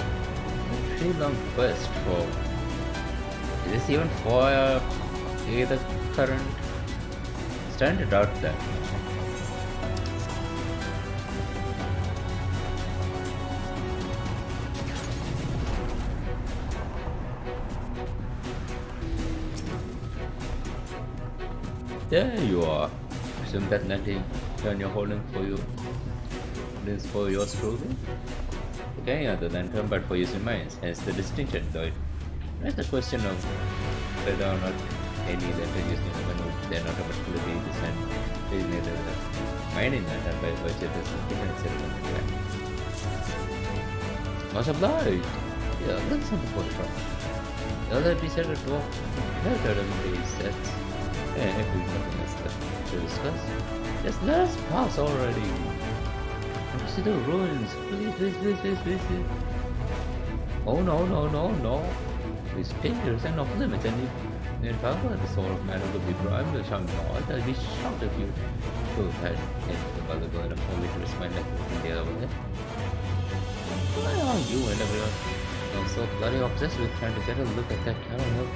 A pretty long quest for. Is this even for the current? Starting to doubt that. There you are. Assume that landing turn your holding for you. This for yours truly. Okay, any other lantern, but for using mines, hence the distinction, though. It's the question of whether or not any lantern using them would then automatically be designated as mining lantern by virtue of this different ceremony. Much obliged. Yeah, that's something for the shop. The other be said a dwarf better than these sets. Yeah, if we've nothing else to discuss, just let us pass already. I see the ruins. Please. Oh no. These pictures are off limits, and if I were the sort of man who could be bribed with some knowledge, I'd be shocked if you could have anything valuable enough for me to risk my neck in the other way. Why are you and everyone so bloody obsessed with trying to get a look at that camera?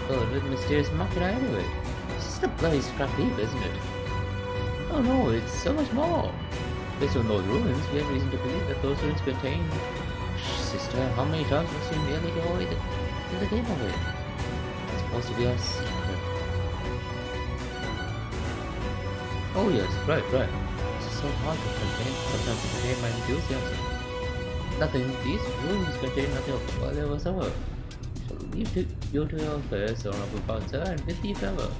Filled with mysterious machina anyway. It's just a bloody scrap heap, isn't it? Oh no, it's so much more. Based on those ruins, we have reason to believe that those ruins contain how many times must we nearly go away to the game away? It's supposed to be our secret. Oh yes, right. It's so hard to contain, sometimes to contain my enthusiasm. Nothing, these rooms contain nothing of what there was ever. Shall leave you to your affairs, honorable bouncer, and bid thee farewell.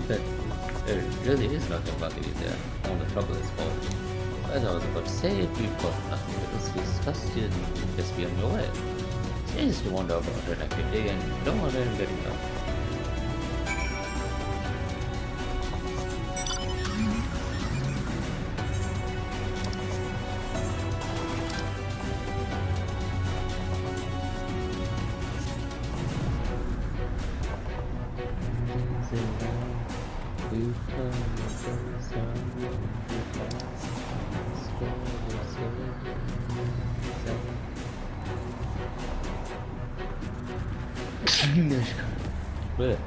That there really is nothing about you there. All the trouble is for. As I was about to say, if you've got nothing that is disgusted, just be on your way. It's to wander about an active day and don't want to get it done. Really?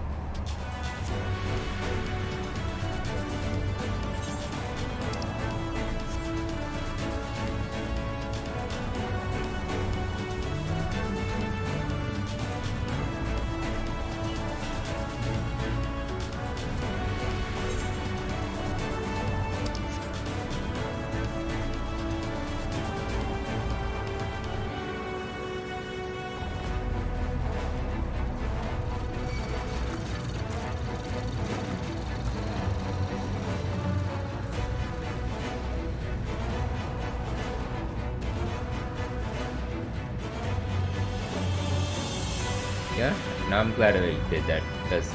Yeah, now I'm glad I did that because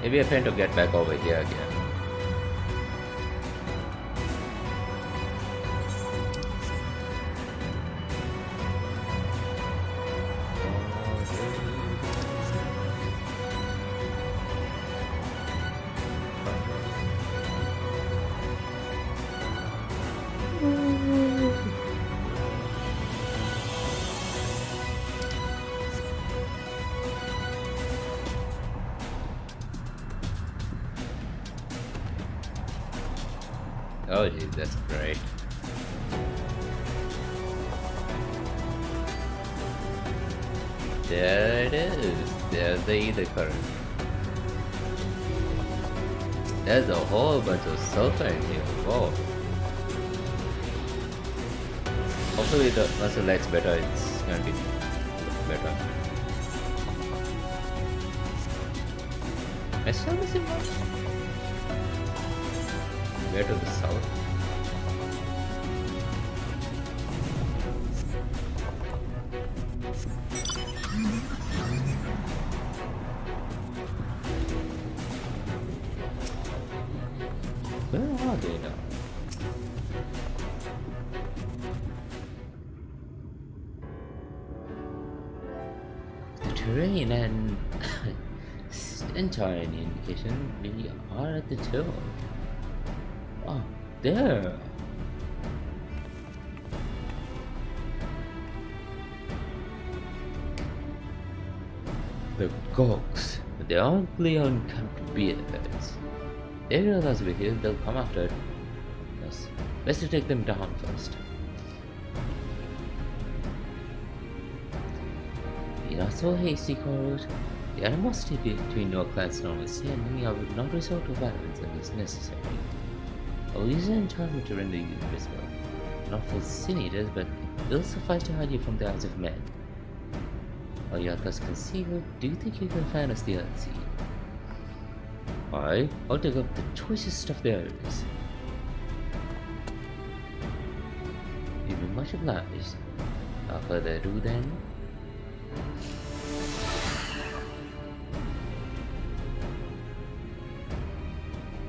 maybe I plan to get back over here again. Oh geez, that's great. There it is. There's the ether current. There's a whole bunch of sulfur in here. Whoa. Hopefully once the light's better, it's gonna be better. I still missing one. Where to the south? Where are they now? The terrain and stench are any indication we are at the tomb. Oh, there. The Gogs, the ugly unkempt beards. They realize we're here, they'll come after it. Yes, best to take them down first. Be not so hasty, Corrus. The animosity between your clans notwithstanding, I would not resort to violence unless necessary. I will use an enchantment to render you invisible. Not for sin eaters, but it'll suffice to hide you from the eyes of men. While you are thus concealed, do you think you can find us the Earthsea? Why, I'll dig up the choicest stuff there is. You've been much obliged. Without further ado then.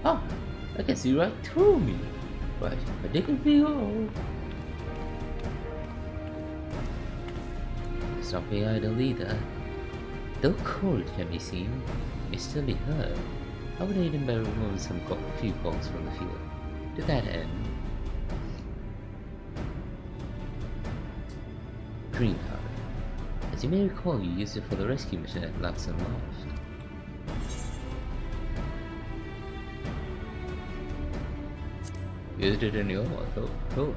Ah! I can see right through me. Right, I didn't feel. It's not being idle either. Though cold can be seen, it may still be heard. I would aid him by removing some few cogs from the field. To that end, green powder. As you may recall, you used it for the rescue mission at Luxon Loft. Used it in your so cool.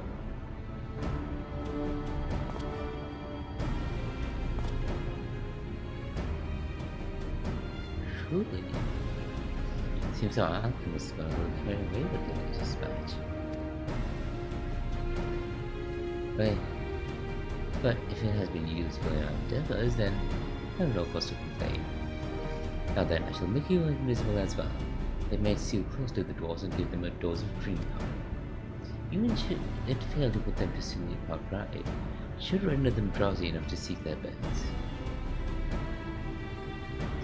Truly. Seems our alchemist is gonna go carry away with the latest batch. But if it has been used for our endeavors, then I have no cause to complain. Now then, I shall make you invisible as well. It may seal close to the doors and give them a dose of dream power. Even should it fail to put them to sleep outright, it should render them drowsy enough to seek their beds.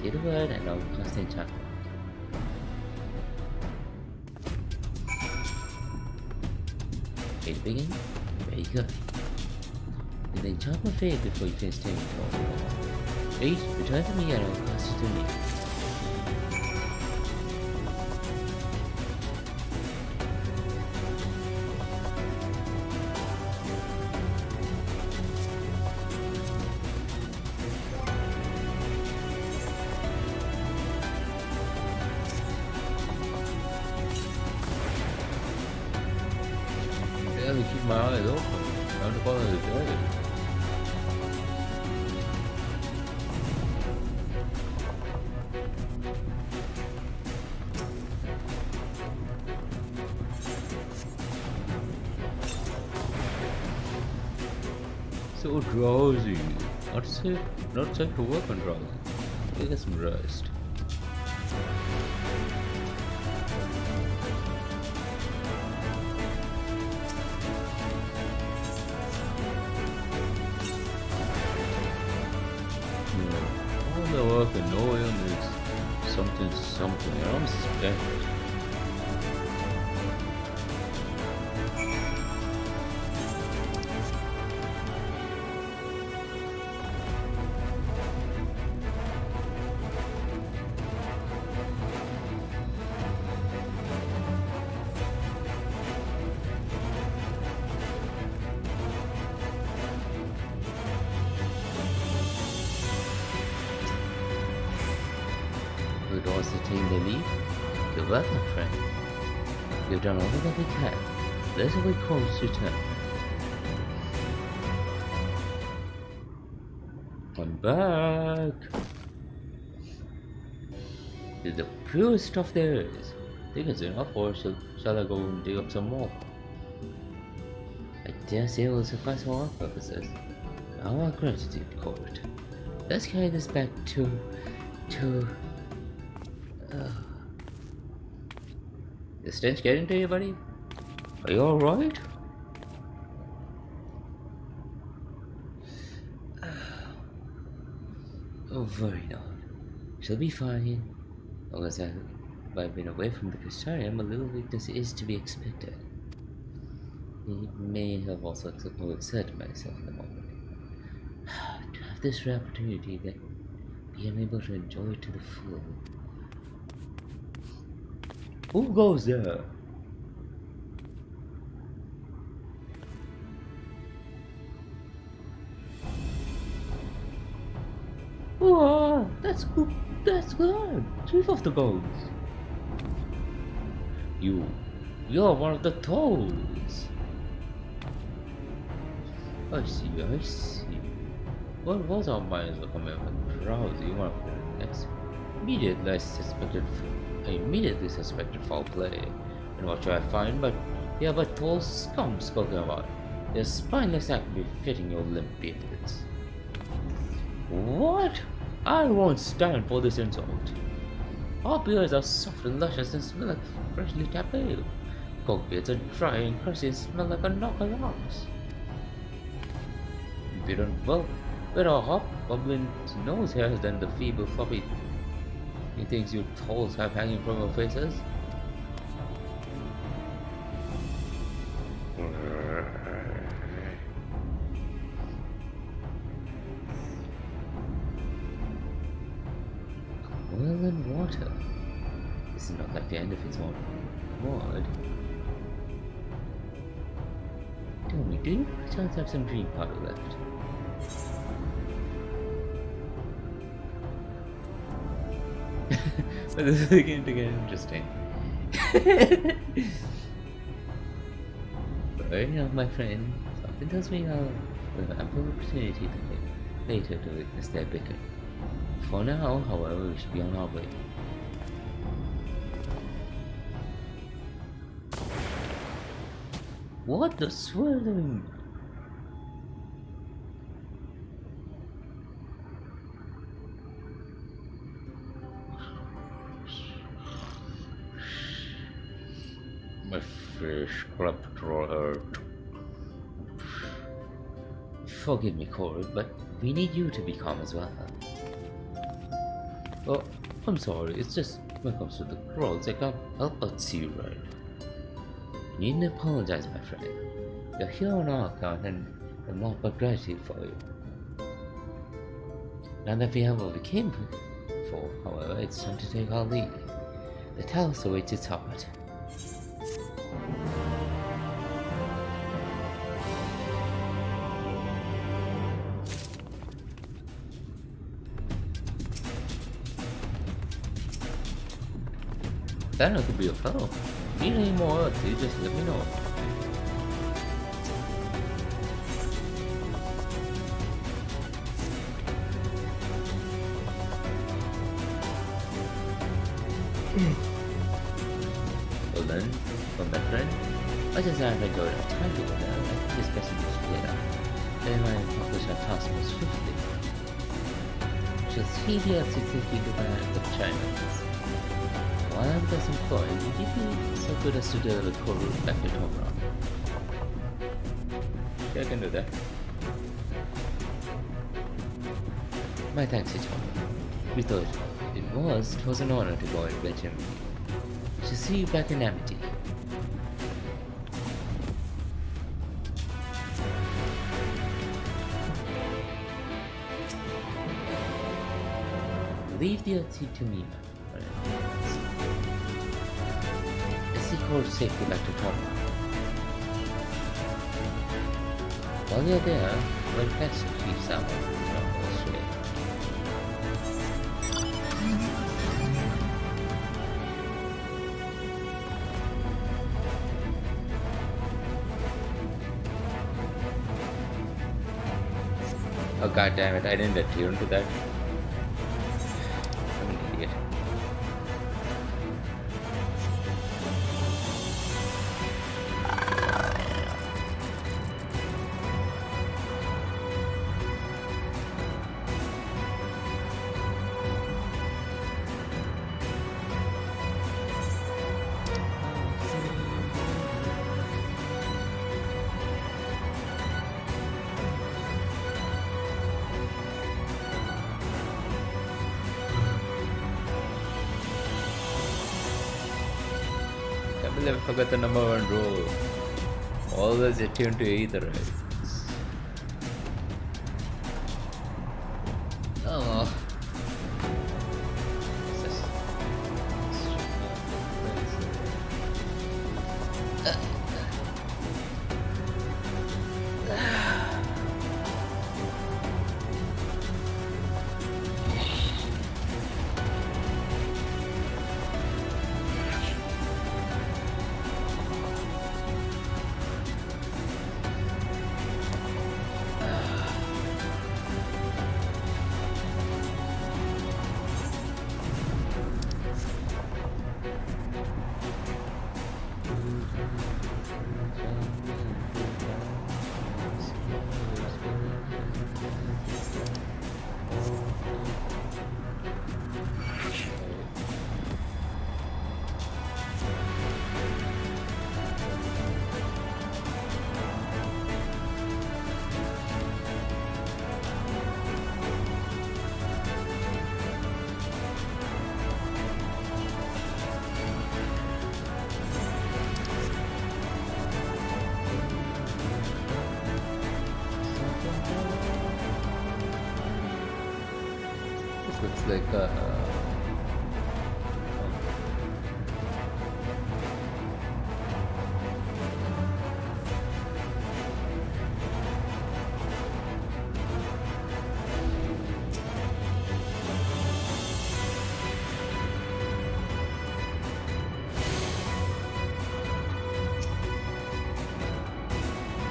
Say the word and I'll cast the enchantment. Ready to begin? Very good. Did the enchantment fade before you finish taking control? Wait, return to me and I'll cast it to me. Keep my eyes open. I'm the follow the day. So drowsy. Not safe to work on drowsy. Get some rest. The work and no one is something. I'm suspect. The doors to take the lead. Good luck, my friend. You've done all that we can. There's a way close to turn. I'm back. It's the purest stuff there is. Think it's enough, or shall I go and dig up some more? I dare say it will suffice for our purposes. Our gratitude, court. Let's carry this back to. Is stench getting to you, buddy? Are you alright? Oh, very not. She'll be fine. Long as I've been away from the Crystarium, a little weakness is to be expected. It may have also exerted myself in the moment. To have this rare opportunity, then be unable to enjoy it to the full. Who goes there? Oh, that's good. That's good. 3 of the goals. You're one of the toes. I see. What was our minds becoming drowsy? You want to put it next? Immediately suspected foul play. And what should I find but tall scum spoken about? Their spineless act befitting your limp beards. What? I won't stand for this insult. Our beards are soft and luscious and smell like freshly tapped ale. Coke beards are dry and crusty and smell like a knock of arms. Better hobgoblin's nose hairs than the feeble floppy things you trolls have hanging from your faces. Oil and water. This is not like the end of its own word. Tell me, do you perchance have some dream powder left? This is beginning to get interesting. Right now, my friend, something tells me I'll have ample opportunity later to witness their bicker. For now, however, we should be on our way. What the swirling? My fish crept hurt. Forgive me, Corey, but we need you to be calm as well. Oh, I'm sorry, it's just when it comes to the crawls, I can't help but see you right. You needn't apologize, my friend. You're here on our account and I'm not but gratitude for you. Now that we have what we came for, however, it's time to take our leave. The talos awaits its heart. That could be a fellow. Need any more earth, you just let me know. Well then, from my friend, I just have enjoyed our time together and discussing this together. Then I accomplish our task most swiftly. Just heed the L650 command of China. While I'm thus employed, would you be so good as to deliver the core route back to Norvrandt? Yeah, I can do that. My thanks, H1. We thought it was an honor to go and adventure with you. To see you back in Amity. Leave the LT to me, my friend. Core safely back to Tom. While you're there, we'll catch the chief salmon from Australia. Oh god damn it, I didn't attune to that. I'm an idiot. I forgot the number 1 rule. Always attune to either, right? Oh. Looks like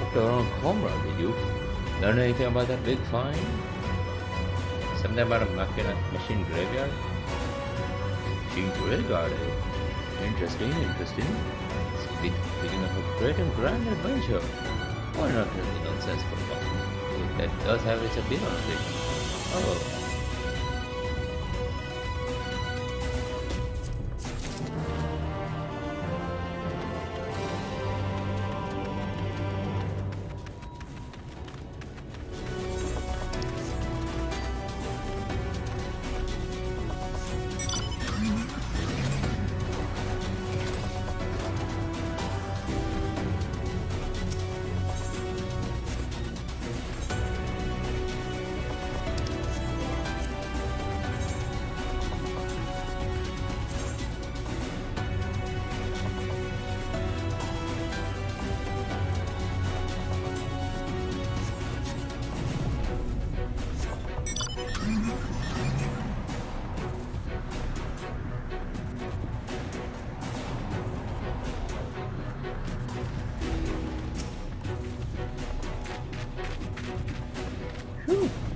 walked around Comra, did you? Learn anything about that big find? Something about a machine graveyard? Machine graveyard, eh? Interesting. Beginning of a great and grand adventure. Why not tell the nonsense for fun? That does have its appeal on it. Oh.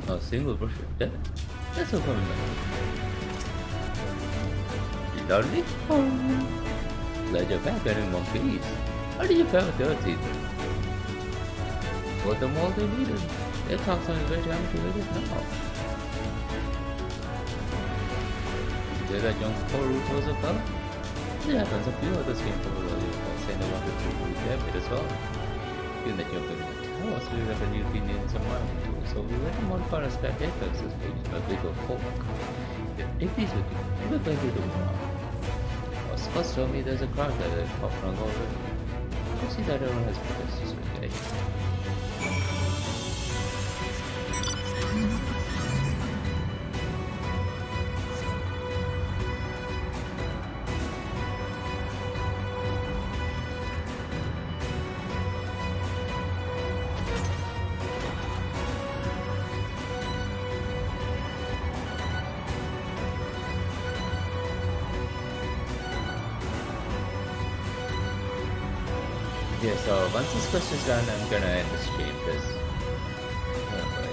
A single brush of death. That's so coming back. Lovely. Glad you're back and in one piece. How did you feel with your teeth? Got them all they needed. Their talks on very activated now. Did you hear that young poor root was a fella? It happens a few others came forward earlier by saying they wanted to root their bit as well. Given that you're going to tell us, we reckon you'd be needing some money too, so we let them modify our spec FFX's page by bigger folk. If these with you, we're going to do more. Our spots told me there's a crowd there that popped around already. I see that everyone has protesters with it. Yeah, so once this question's done, I'm gonna end the stream because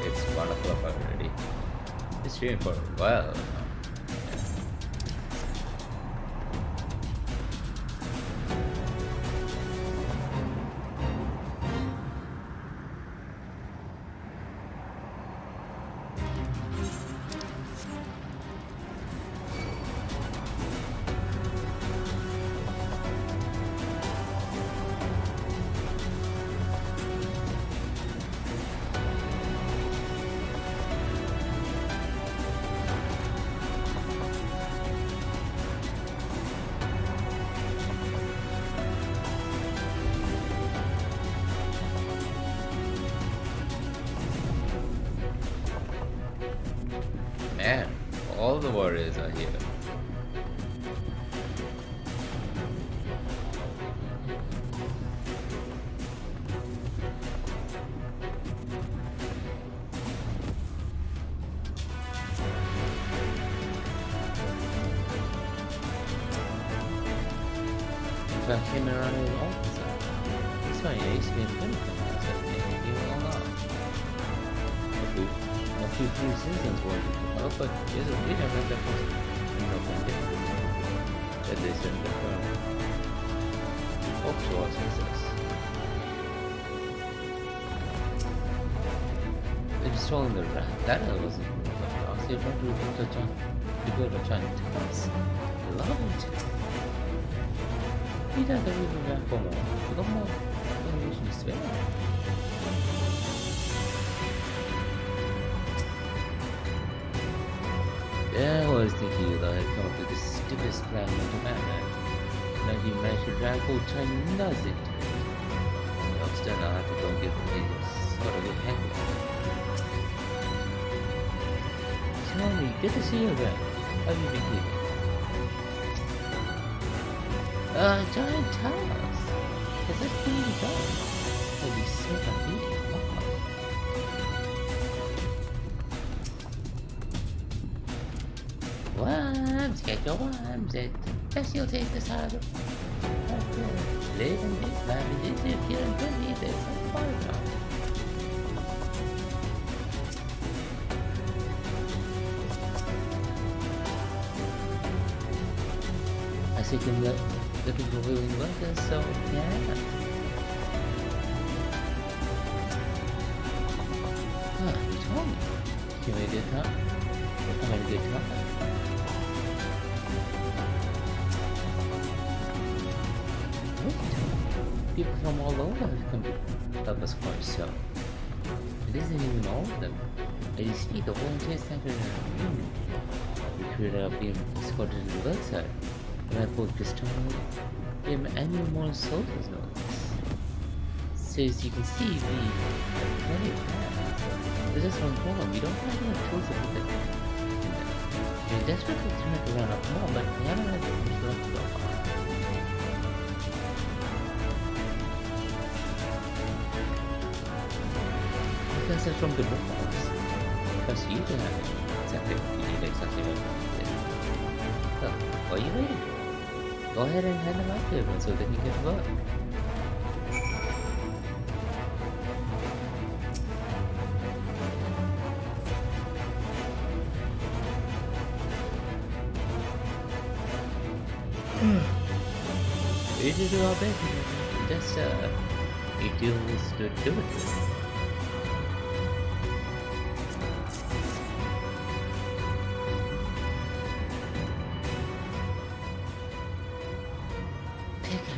it's 1 o'clock already. Been streaming for a while now. Man, all the warriors are here. If I came around with all this, it's funny, I used to be in Pinnacle, I was like, you all know. A few seasons worth of help, but there's a video that was that they sent the hope towards success. They just told him the rat that I wasn't I was here trying to go to China twice. Love it. He doesn't even back for more. We got more information to spare. Yeah, I always think he would have come up with the stupidest plan of the madman. Now he managed to drag old China nuts into it. I'm still not have to go and get the sort of a head. Tony, good to see you again. How have you been keeping? Giant towers. Is this being done? It'll be so convenient. Worms, get your worms in. Guess you'll take this out of the live in this life and this is killing good needs. There's some fun about it. I see him looking for willing workers, so yeah. Ah, you told me. You made a good time. I made a good time. People from all over have come to help us quite so. It isn't even all of them. I just see the volunteers centered in our community. We created our being escorted to the website. When I pulled custodian, we have annual morning soldiers notice. So as you can see, we have plenty of time. There's just one problem, we don't have enough tools to put it. We're desperately trying to run up more, but we haven't had much luck so far. Because it's from good reports. Because you can have it. Exactly what you need, exactly what you need. So, what are you waiting for? Go ahead and hand them out to everyone so they can get to work. We should do our best. Just, we do it.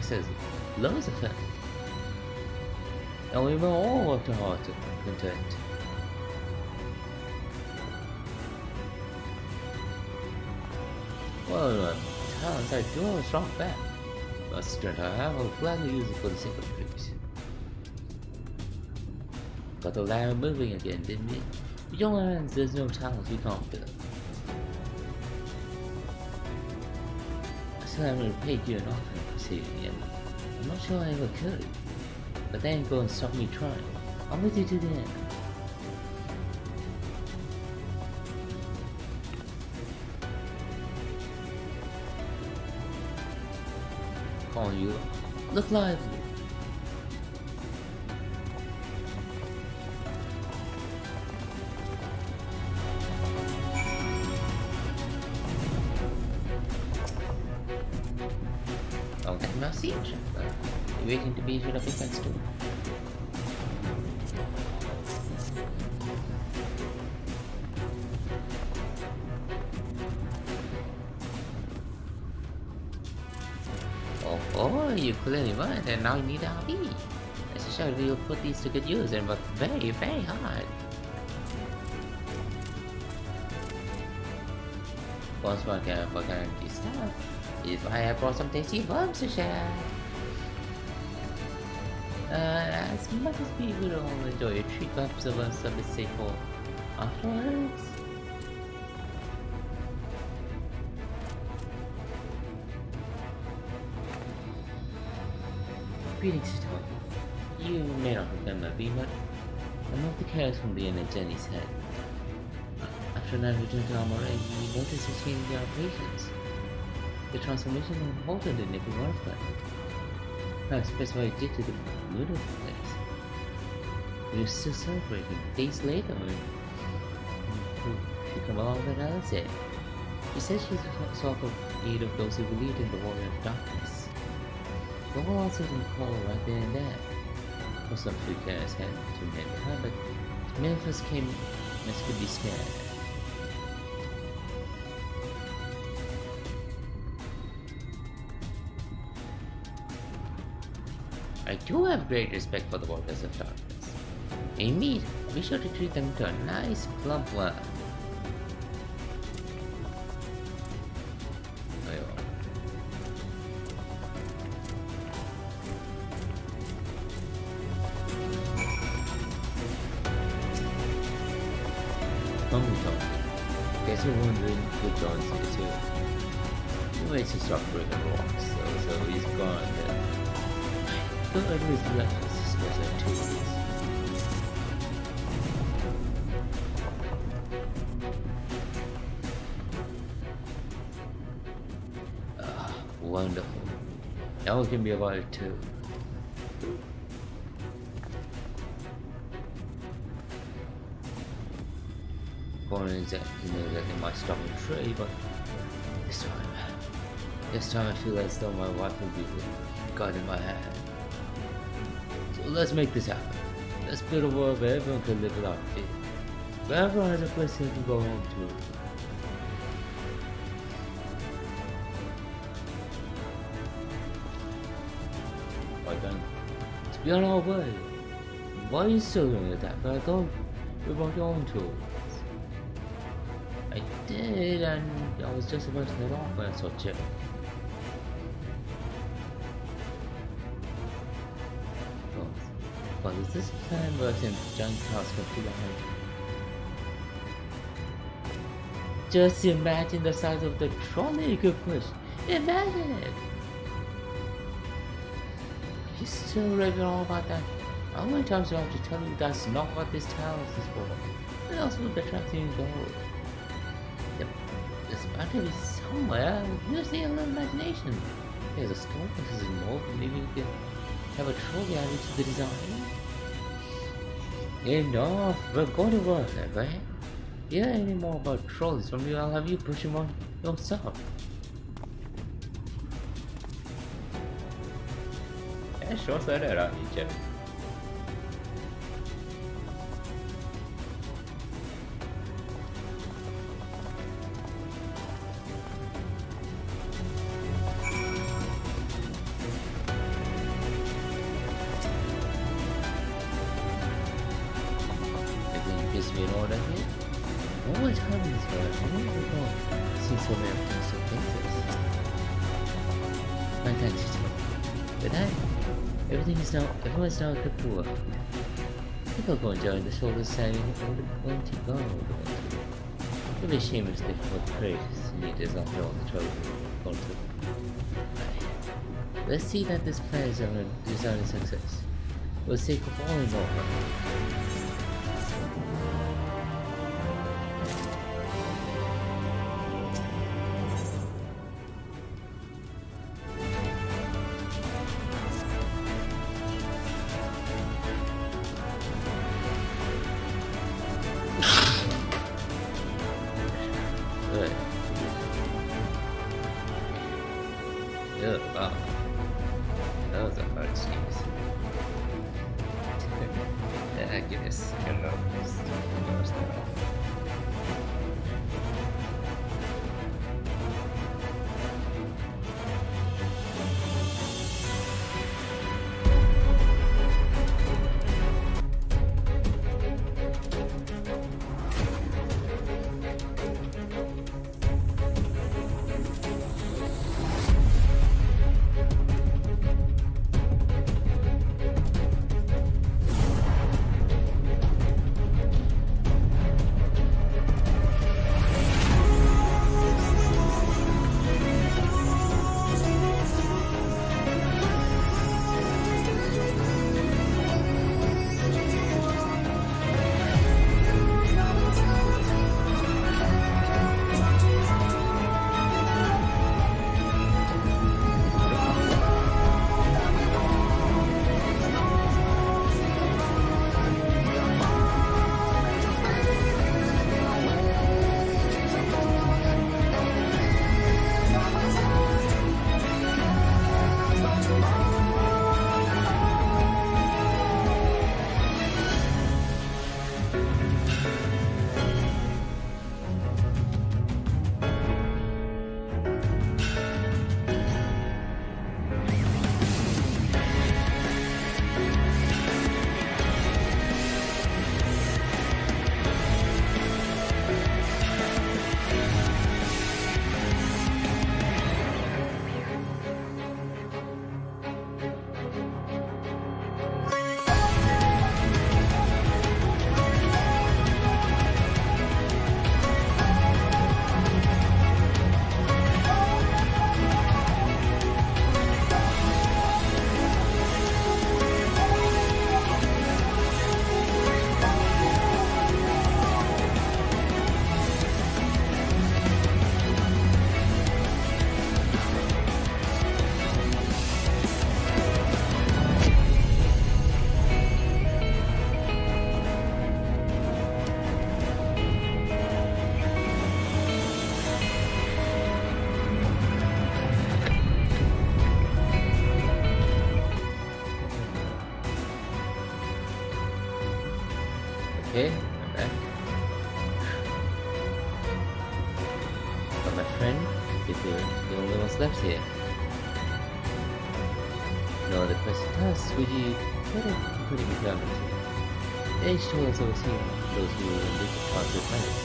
Says loads of fun, and we will all work hard into it. Well, talents I do have a strong back, but strength I have, I will gladly use it for the sake of tricks. Got the ladder moving again, didn't we? You don't learn there's no talents we can't fill. I still haven't paid you an offer. I'm not sure I ever could, but that ain't gonna stop me trying. I'm with you to the end. Come on, you. Look lively. Siege. Waiting to be issued a defense too. Oh, you clearly want, and now you need RV. SHB will put these to good use and work very, very hard. Once for guarantee stuff. Is why I brought some tasty bugs to share. As much as people don't enjoy a treat, perhaps of us of a staple afterwards. Greetings, Tony. You may not remember me, but I'm not the character from the end of Jenny's head. After I returned to Armor, we noticed a change in our operations. The transformation halted in every one of them. I expressed what I did to the Ludo place. We were still celebrating days later when she came along with another day. She said she saw the aid of those who believed in the warrior of darkness. The whole also didn't call right there and there. Of course, some few carriers had to remain behind, but when it first came, Miss could be scared. I do have great respect for the warriors of darkness. In meat, be sure to treat them to a nice plump one. Guess you're wondering who John's here too. He waits to stop breaking rocks, so he's gone then. Good was left his suspicion too. Wonderful. That one can be about it too. Corner exactly my stomach tray, but this time I feel as though my wife will be guiding my hand. So let's make this happen. Let's build a world where everyone can live without fear. Where everyone has a place they can go home to. Right then, to be on our way. Why are you still doing that? But I thought we were going to. I did, and I was just about to head off when I saw Chip. But is this plan working? Giant cars can behind? Just imagine the size of the trolley you could push. Imagine it! You're still raving all about that. How many times do I have to tell you that's not what this town is for? What else would attract you to go? There's bound to be somewhere. Use the imagination. There's a store that is involved. Maybe we can have a trolley added to the design. Enough. We're going to work, right? Yeah, any more about trolleys from you? I'll have you push them on yourself. Yeah, sure, say that out, Jeff. Everyone's now at the pool. I think I'll go and join the soldiers saying where to go. It would be a shame if they fought the great leaders after all the trouble we've gone through. Let's see that this plan is a resounding success. For the sake of all in Norvrandt. Okay, I'm back. But my friend, if you're the only ones left here. No other question tasks, would you get a pretty good government? The HTO has overseen those who live the transit planets.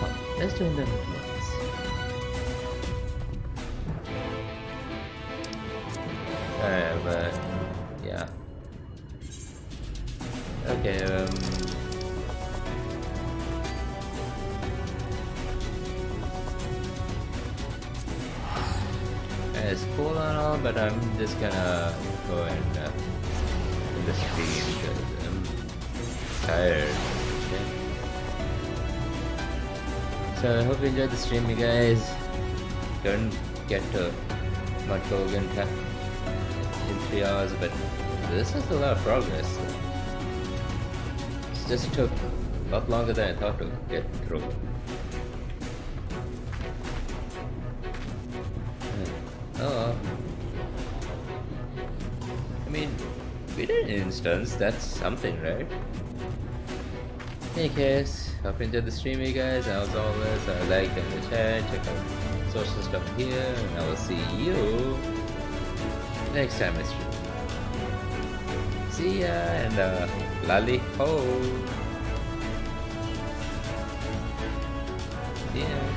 Well, let's join them at once. But yeah. Okay, it's cool and all, but I'm just gonna go and in the stream because I'm tired. Okay. So I hope you enjoyed the stream, you guys. Don't get to Mudbogan in 3 hours, but this is a lot of progress. It just took a lot longer than I thought to get through. Oh, I mean, we did an instance, that's something, right? In any case, hope you enjoyed the stream, you guys. As always, like and the chat, check out social stuff here, and I will see you next time I stream. See ya, and lally ho! Yeah.